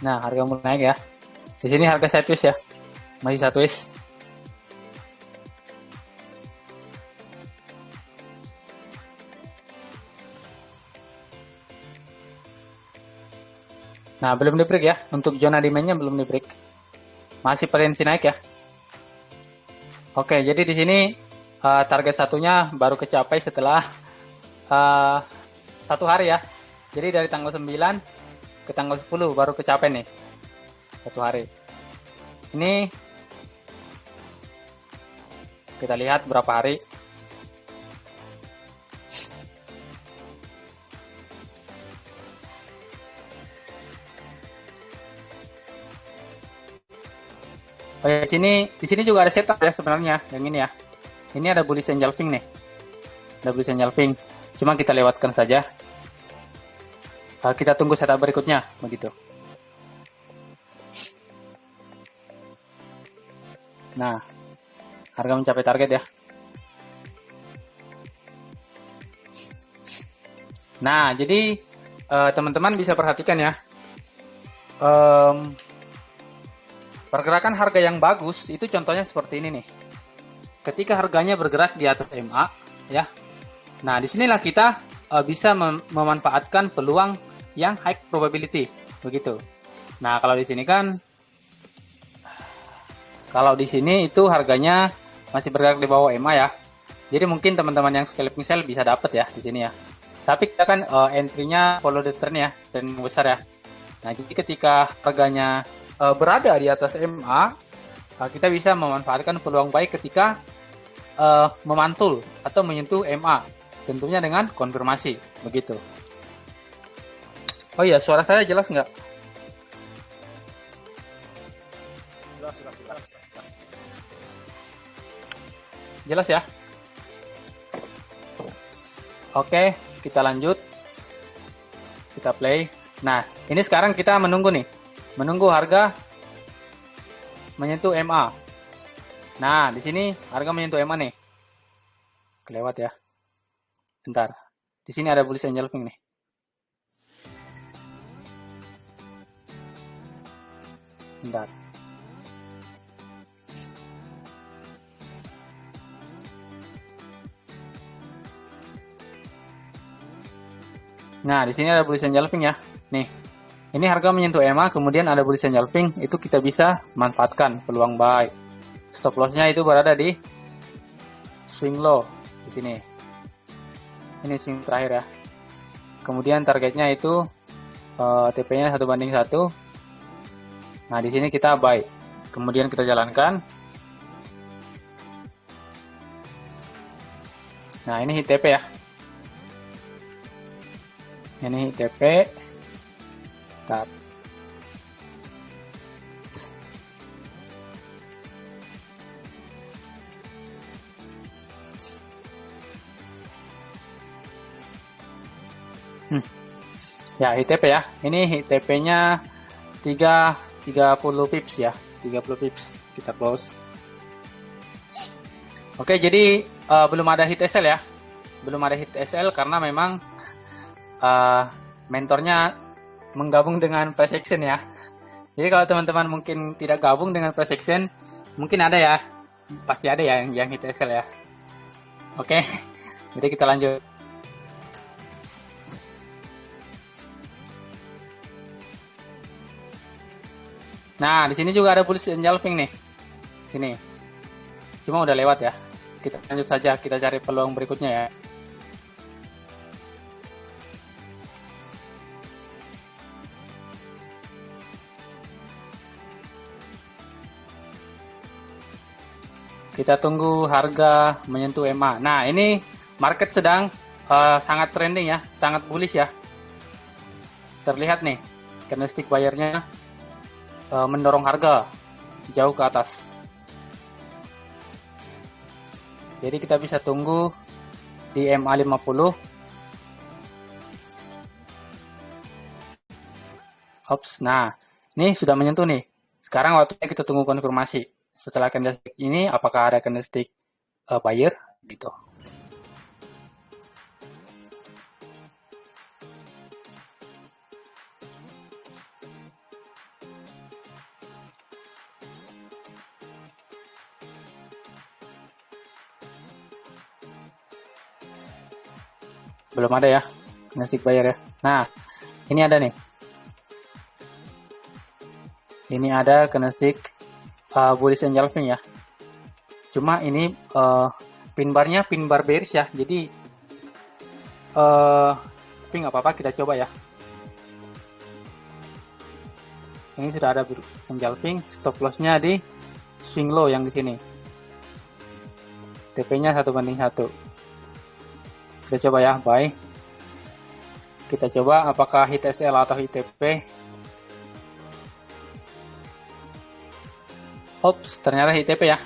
Nah, harga mulai naik ya. Di sini harga sideways ya. Masih sideways. Nah, belum di break ya. Untuk zona demand-nya belum di break. Masih potensi naik ya. Oke, jadi di sini target satunya baru kecapai setelah 1 hari ya. Jadi dari tanggal 9 ke tanggal 10 baru kecapai nih. 1 hari. Ini kita lihat berapa hari. Oh ya, di sini juga ada setup ya sebenarnya, yang ini ya. Ini ada bullish engulfing nih. Ada bullish engulfing. Cuma kita lewatkan saja. Kita tunggu setup berikutnya, begitu. Nah, harga mencapai target ya. Nah, jadi teman-teman bisa perhatikan ya. Pergerakan harga yang bagus itu contohnya seperti ini nih. Ketika harganya bergerak di atas MA, ya. Nah, disinilah kita bisa memanfaatkan peluang yang high probability, begitu. Nah, kalau di sini kan, kalau di sini itu harganya masih bergerak di bawah MA ya. Jadi mungkin teman-teman yang scalping sell bisa dapat ya di sini ya. Tapi kita kan entry-nya follow the trend ya, trend besar ya. Nah, jadi ketika harganya berada di atas MA, kita bisa memanfaatkan peluang baik ketika memantul atau menyentuh MA, tentunya dengan konfirmasi, begitu. Oh iya, suara saya jelas nggak? Jelas. Jelas ya? Oke, kita lanjut. kita play. Nah, ini sekarang kita menunggu nih. Menunggu harga menyentuh MA. Nah, di sini harga menyentuh MA nih. Kelewat ya. Bentar. Di sini ada bullish engulfing nih. Bentar. Nah, di sini ada bullish engulfing ya. Nih. Ini harga menyentuh EMA, kemudian ada bullish engulfing, itu kita bisa manfaatkan peluang buy. Stop loss-nya itu berada di swing low di sini. Ini swing terakhir ya. Kemudian targetnya itu TP-nya 1:1. Nah, di sini kita buy. Kemudian kita jalankan. Nah, ini hit TP ya. Ini hit TP. Tab. Ya, hit TP ya. Ini hit TP-nya 30 pips ya. 30 pips. Kita close. Oke, jadi belum ada hit SL ya. Belum ada hit SL karena memang mentornya menggabung dengan price action ya. Jadi kalau teman-teman mungkin tidak gabung dengan price action, mungkin ada ya. Pasti ada ya yang hit SL ya. Oke. Jadi kita lanjut. Nah, di sini juga ada bullish engulfing nih. Sini. Cuma udah lewat ya. Kita lanjut saja, kita cari peluang berikutnya ya. Kita tunggu harga menyentuh EMA. Nah, ini market sedang sangat trending ya, sangat bullish ya. Terlihat nih, candlestick buyer-nya mendorong harga jauh ke atas. Jadi kita bisa tunggu di MA 50. Ops, nah ini sudah menyentuh nih. Sekarang waktunya kita tunggu konfirmasi. Setelah candlestick ini, apakah ada candlestick buyer gitu. Belum ada ya candlestick buyer ya. Nah, ini ada nih. Ini ada candlestick bullish engulfing ya. Cuma ini pin barnya pin bar bearish ya. Jadi tapi nggak apa-apa, kita coba ya. Ini sudah ada engulfing, stop loss-nya di swing low yang di sini. TP-nya 1:1. Kita coba ya, buy. Kita coba apakah hit SL atau hit TP. Ops, ternyata hit TP ya.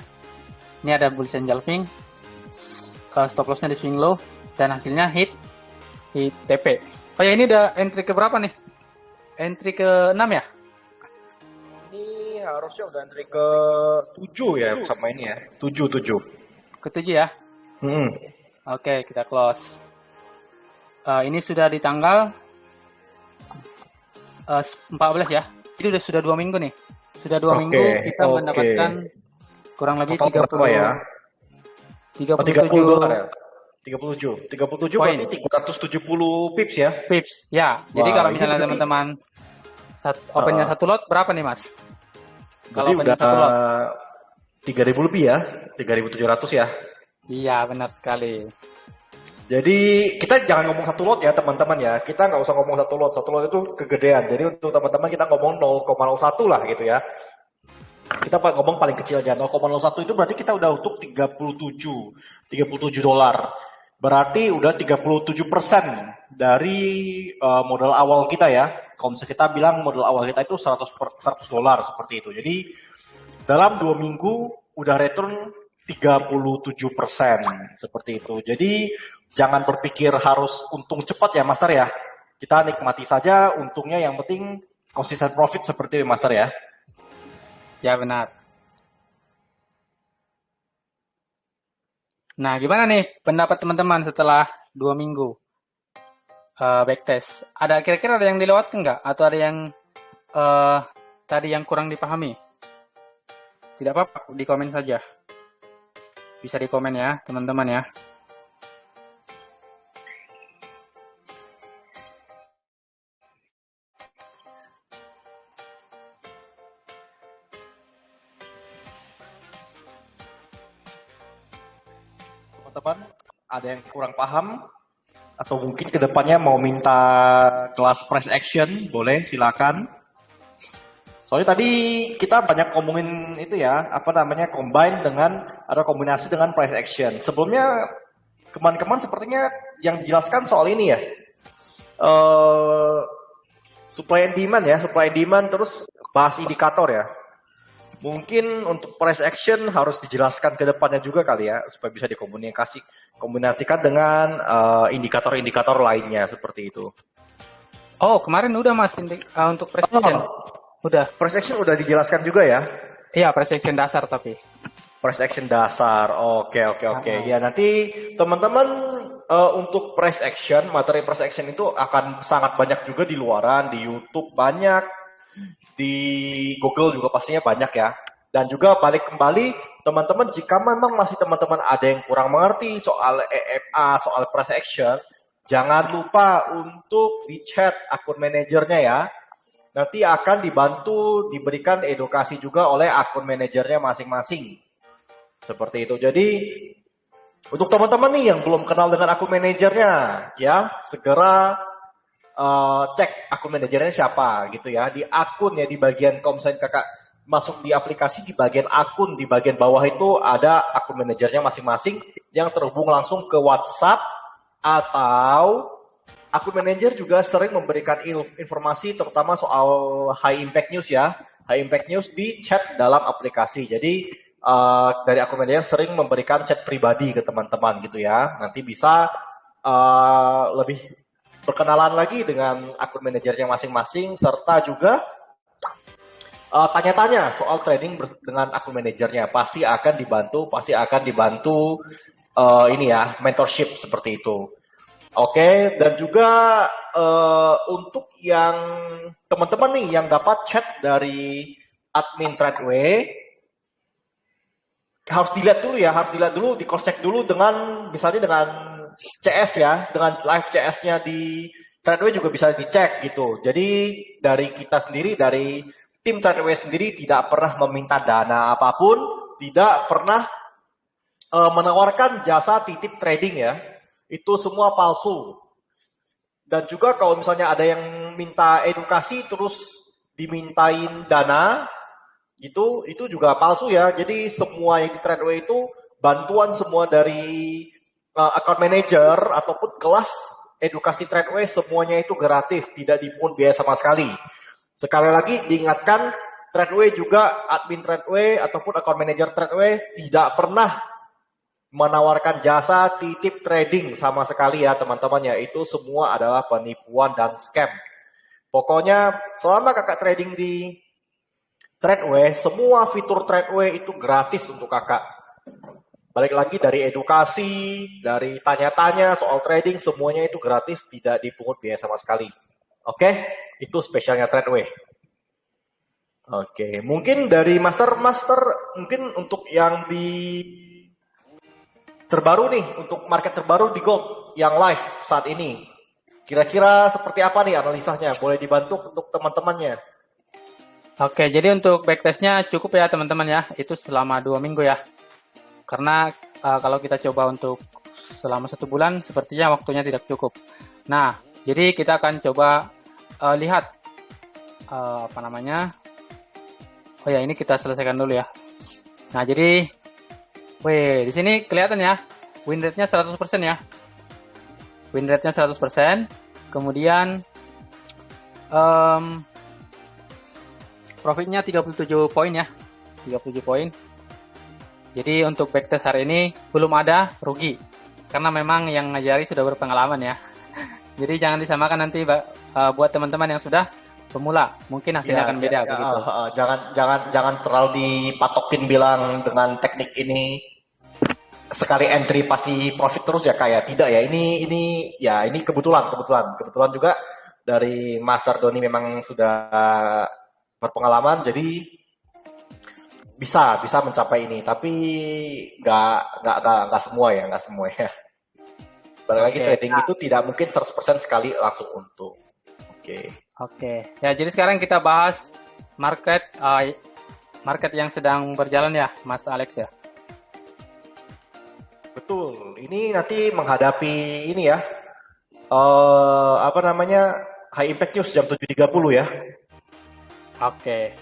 Ini ada bullish engulfing, stop loss-nya di swing low, dan hasilnya hit TP. Oh ya, ini udah entry ke berapa nih? Entry ke 6 ya? Ini harusnya udah entry ke 7 ya sama ini ya. 7. Ke 7 ya? Oke, kita close. Ini sudah di tanggal 14 ya. Jadi sudah 2 minggu nih. Sudah 2 minggu kita mendapatkan kurang lebih 30 ya. 37 dolar ya. 37 poin. Berarti 370 pips ya. Pips ya. Jadi kalau misalnya teman-teman opennya satu lot berapa nih Mas? Kalau opennya satu lot 3.000 lebih ya. 3.700 ya. Iya, benar sekali. Jadi kita jangan ngomong satu lot ya teman-teman ya. Kita nggak usah ngomong satu lot. Satu lot itu kegedean. Jadi untuk teman-teman kita ngomong 0,01 lah gitu ya. Kita ngomong paling kecil aja. 0,01 itu berarti kita udah untuk 37 dolar. Berarti udah 37% dari modal awal kita ya. Kalau misalnya kita bilang modal awal kita itu 100 dolar seperti itu. Jadi dalam 2 minggu udah return 37% seperti itu. Jadi jangan berpikir harus untung cepat ya Master ya. kita nikmati saja untungnya, yang penting konsisten profit seperti itu Master ya. Ya benar. Nah, gimana nih pendapat teman-teman setelah 2 minggu backtest? Ada kira-kira ada yang dilewatkan nggak? Atau ada yang tadi yang kurang dipahami? Tidak apa-apa, di komen saja. Bisa di komen ya, teman-teman ya. Teman-teman, ada yang kurang paham atau mungkin kedepannya mau minta kelas price action, boleh silakan. Soalnya tadi kita banyak ngomongin itu ya, apa namanya, combine dengan atau kombinasi dengan price action. Sebelumnya kemarin-kemarin sepertinya yang dijelaskan soal ini ya, supply and demand ya, supply and demand, terus bahas indikator ya. Mungkin untuk price action harus dijelaskan ke depannya juga kali ya, supaya bisa dikombinasikan dengan indikator-indikator lainnya seperti itu. Oh, kemarin udah Mas untuk price action. Udah. Price action udah dijelaskan juga ya? Iya, price action dasar tapi. Price action dasar, oke. Ya nanti teman-teman untuk price action, materi price action itu akan sangat banyak juga di luaran, di YouTube banyak, di Google juga pastinya banyak ya. Dan juga balik kembali, teman-teman jika memang masih teman-teman ada yang kurang mengerti soal EMA, soal price action, jangan lupa untuk di chat akun manajernya ya. Nanti akan dibantu, diberikan edukasi juga oleh akun manajernya masing-masing. Seperti itu. Jadi untuk teman-teman nih yang belum kenal dengan akun manajernya, ya segera cek akun manajernya siapa gitu ya. Di akun ya, di bagian kalau misalnya kakak masuk di aplikasi, di bagian akun, di bagian bawah itu ada akun manajernya masing-masing yang terhubung langsung ke WhatsApp, atau akun manajer juga sering memberikan informasi terutama soal high impact news ya. High impact news di chat dalam aplikasi. Jadi dari akun manajer sering memberikan chat pribadi ke teman-teman gitu ya. Nanti bisa lebih berkenalan lagi dengan akun manajernya masing-masing, serta juga tanya-tanya soal trading dengan akun manajernya. Pasti akan dibantu ini ya, mentorship seperti itu. Oke, dan juga untuk yang teman-teman nih yang dapat chat dari admin Tradeway, harus dilihat dulu, di cross check dulu dengan misalnya dengan CS ya, dengan live CS-nya di Tradeway juga bisa dicek gitu. Jadi dari kita sendiri, dari tim Tradeway sendiri tidak pernah meminta dana apapun, tidak pernah menawarkan jasa titip trading ya. Itu semua palsu. Dan juga kalau misalnya ada yang minta edukasi terus dimintain dana, itu juga palsu ya. Jadi semua yang di Tradeway itu bantuan semua dari account manager ataupun kelas edukasi Tradeway, semuanya itu gratis, tidak dipungut biaya sama sekali. Sekali lagi diingatkan, Tradeway juga, admin Tradeway ataupun account manager Tradeway tidak pernah menawarkan jasa titip trading sama sekali ya teman-teman ya. Itu semua adalah penipuan dan scam. Pokoknya selama kakak trading di Tradeway, semua fitur Tradeway itu gratis untuk kakak. Balik lagi dari edukasi, dari tanya-tanya soal trading, semuanya itu gratis, tidak dipungut biaya sama sekali. Oke, itu spesialnya Tradeway. Oke, mungkin dari Master, mungkin untuk yang di terbaru nih, untuk market terbaru di gold yang live saat ini, kira-kira seperti apa nih analisanya? Boleh dibantu untuk teman-temannya? Oke, jadi untuk backtestnya cukup ya teman-teman ya, itu selama 2 minggu ya. Karena kalau kita coba untuk selama 1 bulan, sepertinya waktunya tidak cukup. Nah, jadi kita akan coba lihat apa namanya. Oh ya, ini kita selesaikan dulu ya. Nah, jadi di sini kelihatan ya, win rate-nya 100% ya. Win rate-nya 100%. Kemudian profitnya 37 poin ya. 37 poin. Jadi untuk backtest hari ini belum ada rugi. Karena memang yang ngajari sudah berpengalaman ya. Jadi jangan disamakan nanti buat teman-teman yang sudah pemula, mungkin hasilnya akan beda begitu. Jangan terlalu dipatokin bilang dengan teknik ini sekali entry pasti profit terus ya kayak tidak ya. Ini kebetulan juga dari Mas Doni memang sudah berpengalaman jadi bisa mencapai ini, tapi nggak semua ya. Balik lagi trading itu tidak mungkin 100% sekali langsung untung. Oke. Ya, jadi sekarang kita bahas market yang sedang berjalan ya, Mas Alex ya. Betul. Ini nanti menghadapi ini ya. High Impact News jam 7.30 ya. Oke.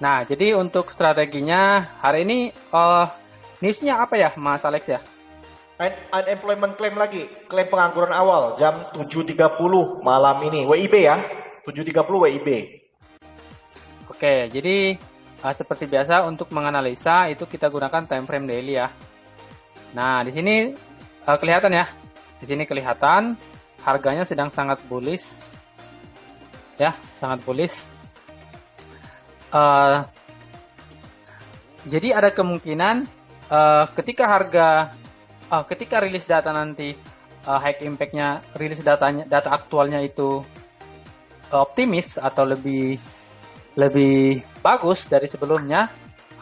Nah, jadi untuk strateginya hari ini newsnya apa ya, Mas Alex ya? Unemployment claim lagi, klaim pengangguran awal jam 7.30 malam ini, WIB ya, 7.30 WIB. Oke, jadi seperti biasa untuk menganalisa itu kita gunakan time frame daily ya. Nah, di sini kelihatan ya, di sini kelihatan harganya sedang sangat bullish, ya, sangat bullish. Jadi ada kemungkinan ketika rilis data nanti high impact-nya, rilis data aktualnya itu optimis atau lebih bagus dari sebelumnya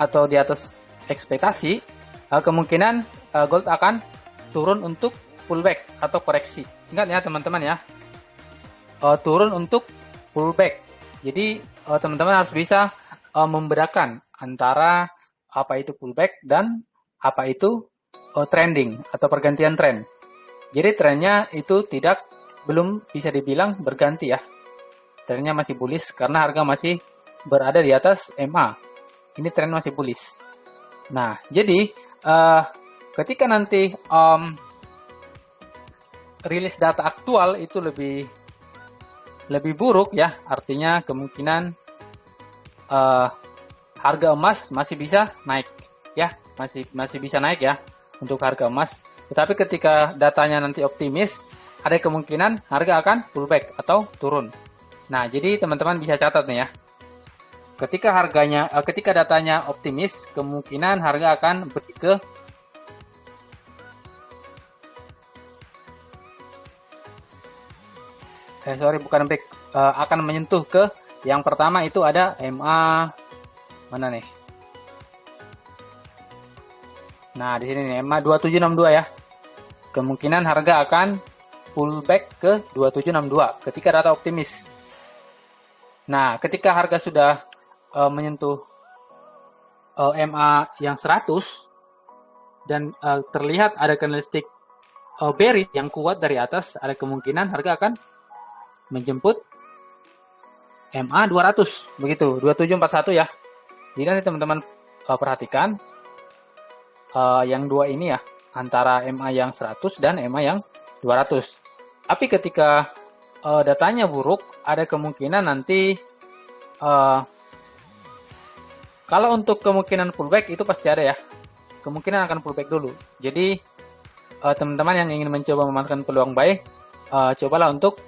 atau di atas ekspektasi, kemungkinan gold akan turun untuk pullback atau koreksi. Ingat ya teman-teman ya, turun untuk pullback. Jadi teman-teman harus bisa membedakan antara apa itu pullback dan apa itu trending atau pergantian tren. Jadi trennya itu belum bisa dibilang berganti ya. Trennya masih bullish karena harga masih berada di atas MA. Ini tren masih bullish. Nah, jadi ketika nanti rilis data aktual itu lebih buruk ya, artinya kemungkinan harga emas masih bisa naik ya, masih bisa naik ya untuk harga emas. Tetapi ketika datanya nanti optimis, ada kemungkinan harga akan pullback atau turun. Nah, jadi teman-teman bisa catat nih ya. Ketika datanya optimis, kemungkinan harga akan pergi ke akan menyentuh ke yang pertama itu ada MA mana nih? Nah, di sini nih MA 2762 ya. Kemungkinan harga akan pullback ke 2762 ketika data optimis. Nah, ketika harga sudah menyentuh MA yang 100 dan terlihat ada candlestick bearish yang kuat dari atas, ada kemungkinan harga akan menjemput MA 200 begitu, 2741 ya. Jadi nanti teman-teman perhatikan yang dua ini ya, antara MA yang 100 dan MA yang 200. Tapi ketika datanya buruk, ada kemungkinan nanti kalau untuk kemungkinan pullback itu pasti ada ya. Kemungkinan akan pullback dulu. Jadi teman-teman yang ingin mencoba memanfaatkan peluang buy, cobalah untuk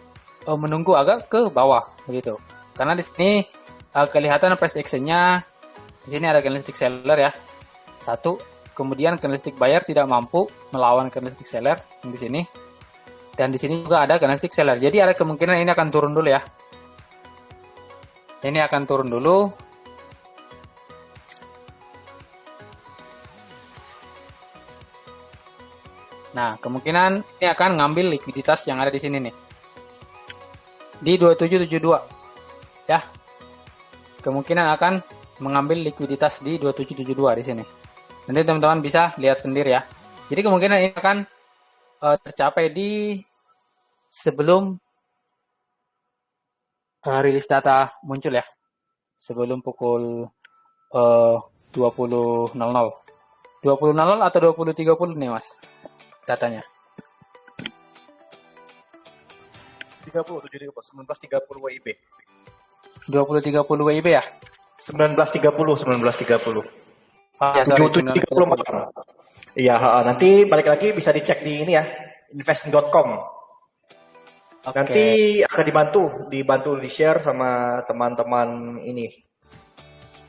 menunggu agak ke bawah begitu. Karena di sini kelihatan price action-nya, di sini ada candlestick seller ya. Satu, kemudian candlestick buyer tidak mampu melawan candlestick seller yang di sini. Dan di sini juga ada candlestick seller. Jadi ada kemungkinan ini akan turun dulu ya. Ini akan turun dulu. Nah, kemungkinan ini akan ngambil likuiditas yang ada di sini nih. Di 2772. Ya. Kemungkinan akan mengambil likuiditas di 2772 di sini. Nanti teman-teman bisa lihat sendiri ya. Jadi kemungkinan ini akan tercapai di sebelum rilis data muncul ya. Sebelum pukul 20.00. 20.00 atau 20.30 nih Mas datanya. 19.30 WIB. 20.30 WIB ya? 19.30. Ya, 7.30. Iya, nanti balik lagi bisa dicek di ini ya, investing.com. Nanti Oke. akan dibantu di share sama teman-teman ini,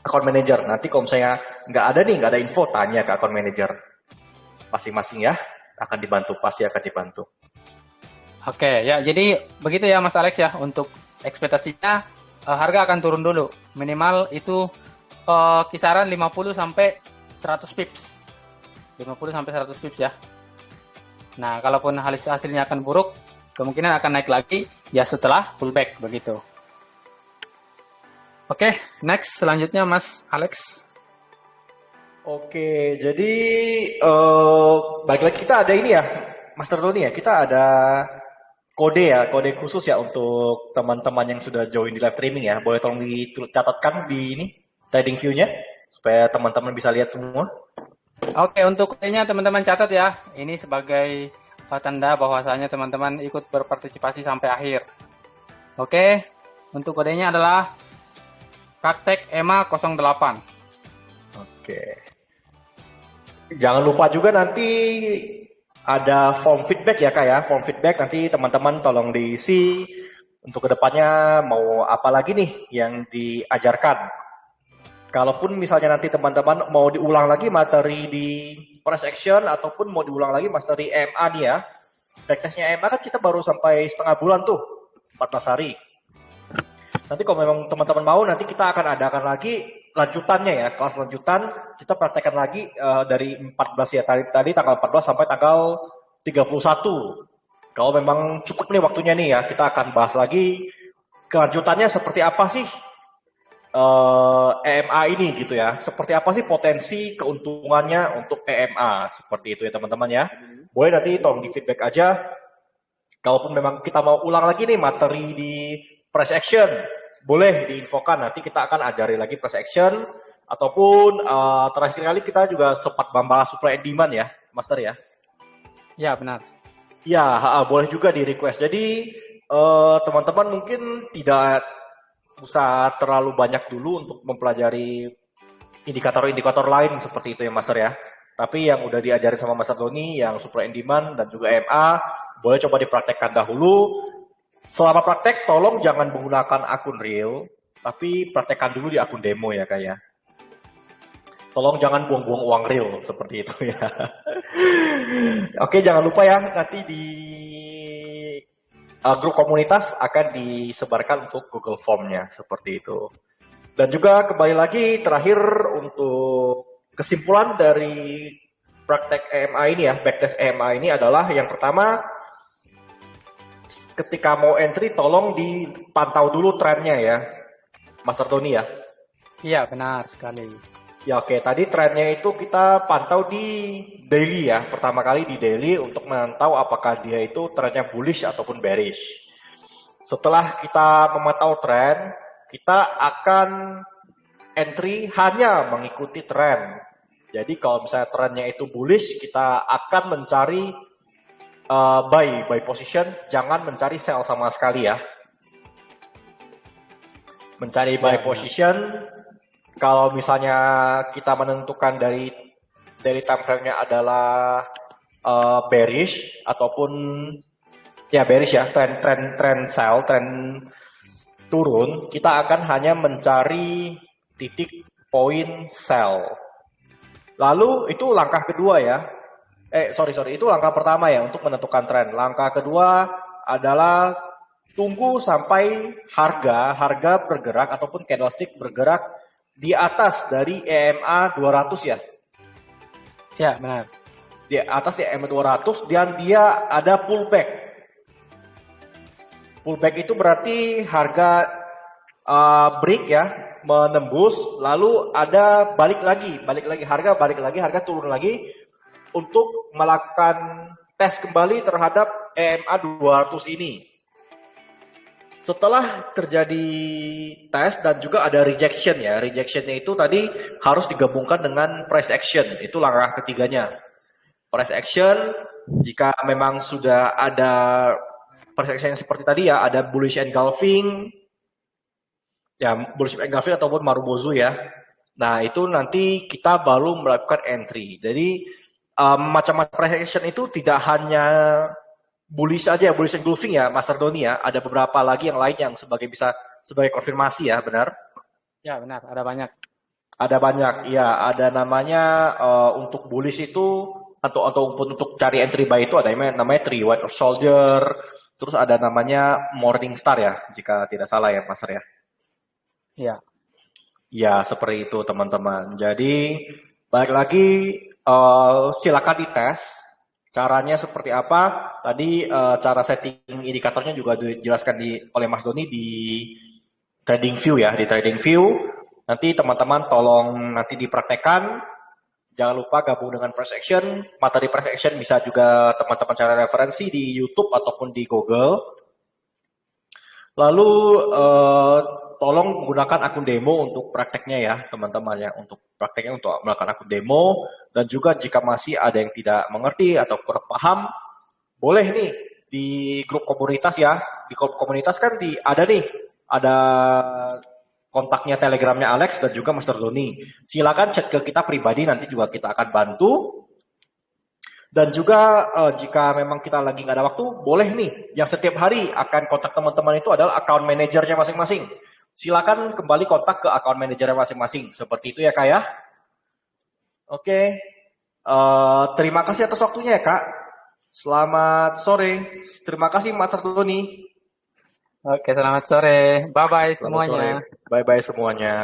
account manager. Nanti kalau misalnya nggak ada info, tanya ke account manager masing-masing ya. Pasti akan dibantu. Oke, ya jadi begitu ya Mas Alex ya untuk ekspektasinya harga akan turun dulu. Minimal itu kisaran 50 sampai 100 pips. 50 sampai 100 pips ya. Nah, kalaupun hasilnya akan buruk, kemungkinan akan naik lagi ya setelah pullback begitu. Oke, next selanjutnya Mas Alex. Oke, jadi balik lagi kita ada ini ya, Master Tony ya, kita ada kode khusus ya untuk teman-teman yang sudah join di live streaming ya. Boleh tolong dicatatkan di ini trading view-nya supaya teman-teman bisa lihat semua. Oke, untuk kodenya teman-teman catat ya. Ini sebagai tanda bahwasanya teman-teman ikut berpartisipasi sampai akhir. Oke, untuk kodenya adalah praktek EMA 08. Oke. Jangan lupa juga nanti ada form feedback ya Kak ya. Form feedback nanti teman-teman tolong diisi untuk kedepannya mau apa lagi nih yang diajarkan. Kalaupun misalnya nanti teman-teman mau diulang lagi materi di price action ataupun mau diulang lagi materi EMA nih ya. Backtestnya EMA kan kita baru sampai setengah bulan tuh, 14 hari. Nanti kalau memang teman-teman mau nanti kita akan adakan lagi lanjutannya ya, kelas lanjutan kita praktekkan lagi dari 14 ya tadi tanggal 14 sampai tanggal 31. Kalau memang cukup nih waktunya nih ya, kita akan bahas lagi kelanjutannya seperti apa sih EMA ini gitu ya. Seperti apa sih potensi keuntungannya untuk EMA seperti itu ya teman-teman ya. Boleh nanti tolong di feedback aja. Kalaupun memang kita mau ulang lagi nih materi di price action, boleh diinfokan. Nanti kita akan ajari lagi price action ataupun terakhir kali kita juga sempat membahas supply and demand ya, Master ya. Ya, benar. Ya, boleh juga di request. Jadi teman-teman mungkin tidak usah terlalu banyak dulu untuk mempelajari indikator-indikator lain seperti itu ya Master ya. Tapi yang udah diajarin sama Master Doni, yang supply and demand dan juga MA, boleh coba dipraktekkan dahulu. Selama praktek, tolong jangan menggunakan akun real, tapi praktekkan dulu di akun demo ya Kak ya. Tolong jangan buang-buang uang real seperti itu ya. Oke, jangan lupa ya nanti di grup komunitas akan disebarkan untuk Google Form-nya seperti itu. Dan juga kembali lagi terakhir untuk kesimpulan dari praktek EMA ini ya, backtest EMA ini adalah yang pertama, ketika mau entry tolong dipantau dulu trennya ya, Master Tony ya. Iya, benar sekali. Ya oke, tadi trennya itu kita pantau di daily ya, pertama kali di daily untuk memantau apakah dia itu trennya bullish ataupun bearish. Setelah kita memantau tren, kita akan entry hanya mengikuti tren. Jadi kalau misalnya trennya itu bullish, kita akan mencari buy position, jangan mencari sell sama sekali ya. Mencari buy position, kalau misalnya kita menentukan dari daily time frame-nya adalah bearish ataupun ya bearish ya, tren sell, tren turun, kita akan hanya mencari titik poin sell. Lalu itu langkah kedua ya. Itu langkah pertama ya untuk menentukan tren. Langkah kedua adalah tunggu sampai harga bergerak ataupun candlestick bergerak di atas dari EMA 200 ya. Ya, benar. Di atas di EMA 200 dan dia ada pullback. Pullback itu berarti harga break ya, menembus, lalu ada balik lagi harga turun lagi untuk melakukan tes kembali terhadap EMA 200 ini. Setelah terjadi tes dan juga ada rejection ya, rejectionnya itu tadi harus digabungkan dengan price action, itu langkah ketiganya. Price action, jika memang sudah ada price action seperti tadi ya, ada bullish engulfing, ya bullish engulfing ataupun marubozu ya. Nah itu nanti kita baru melakukan entry. Jadi macam-macam price action itu tidak hanya bullish aja, bullish engulfing ya, Master Doni ya. Ada beberapa lagi yang lain yang sebagai konfirmasi ya, benar? Ya benar, ada banyak. Ada banyak, ya. Ada namanya untuk bullish itu atau untuk cari entry buy itu ada namanya Three White Soldier. Terus ada namanya Morning Star ya, jika tidak salah ya, Master ya. Ya. Ya, seperti itu teman-teman. Jadi, balik lagi, silakan dites. Caranya seperti apa? Tadi cara setting indikatornya juga dijelaskan oleh Mas Doni di TradingView ya, di TradingView. Nanti teman-teman tolong nanti dipraktekkan. Jangan lupa gabung dengan price action. Materi price action bisa juga teman-teman cari referensi di YouTube ataupun di Google. Lalu tolong menggunakan akun demo untuk prakteknya ya teman-teman ya, untuk prakteknya untuk melakukan akun demo. Dan juga jika masih ada yang tidak mengerti atau kurang paham, boleh nih di grup komunitas ya. Di grup komunitas kan ada kontaknya Telegramnya Alex dan juga Master Doni. Silakan chat ke kita pribadi, nanti juga kita akan bantu. Dan juga jika memang kita lagi nggak ada waktu, boleh nih yang setiap hari akan kontak teman-teman itu adalah account manajernya masing-masing. Silakan kembali kontak ke account manajernya masing-masing. Seperti itu ya Kak ya. Oke. Terima kasih atas waktunya ya Kak. Selamat sore. Terima kasih Mas Doni. Oke, selamat sore. Bye-bye semuanya. Bye-bye semuanya.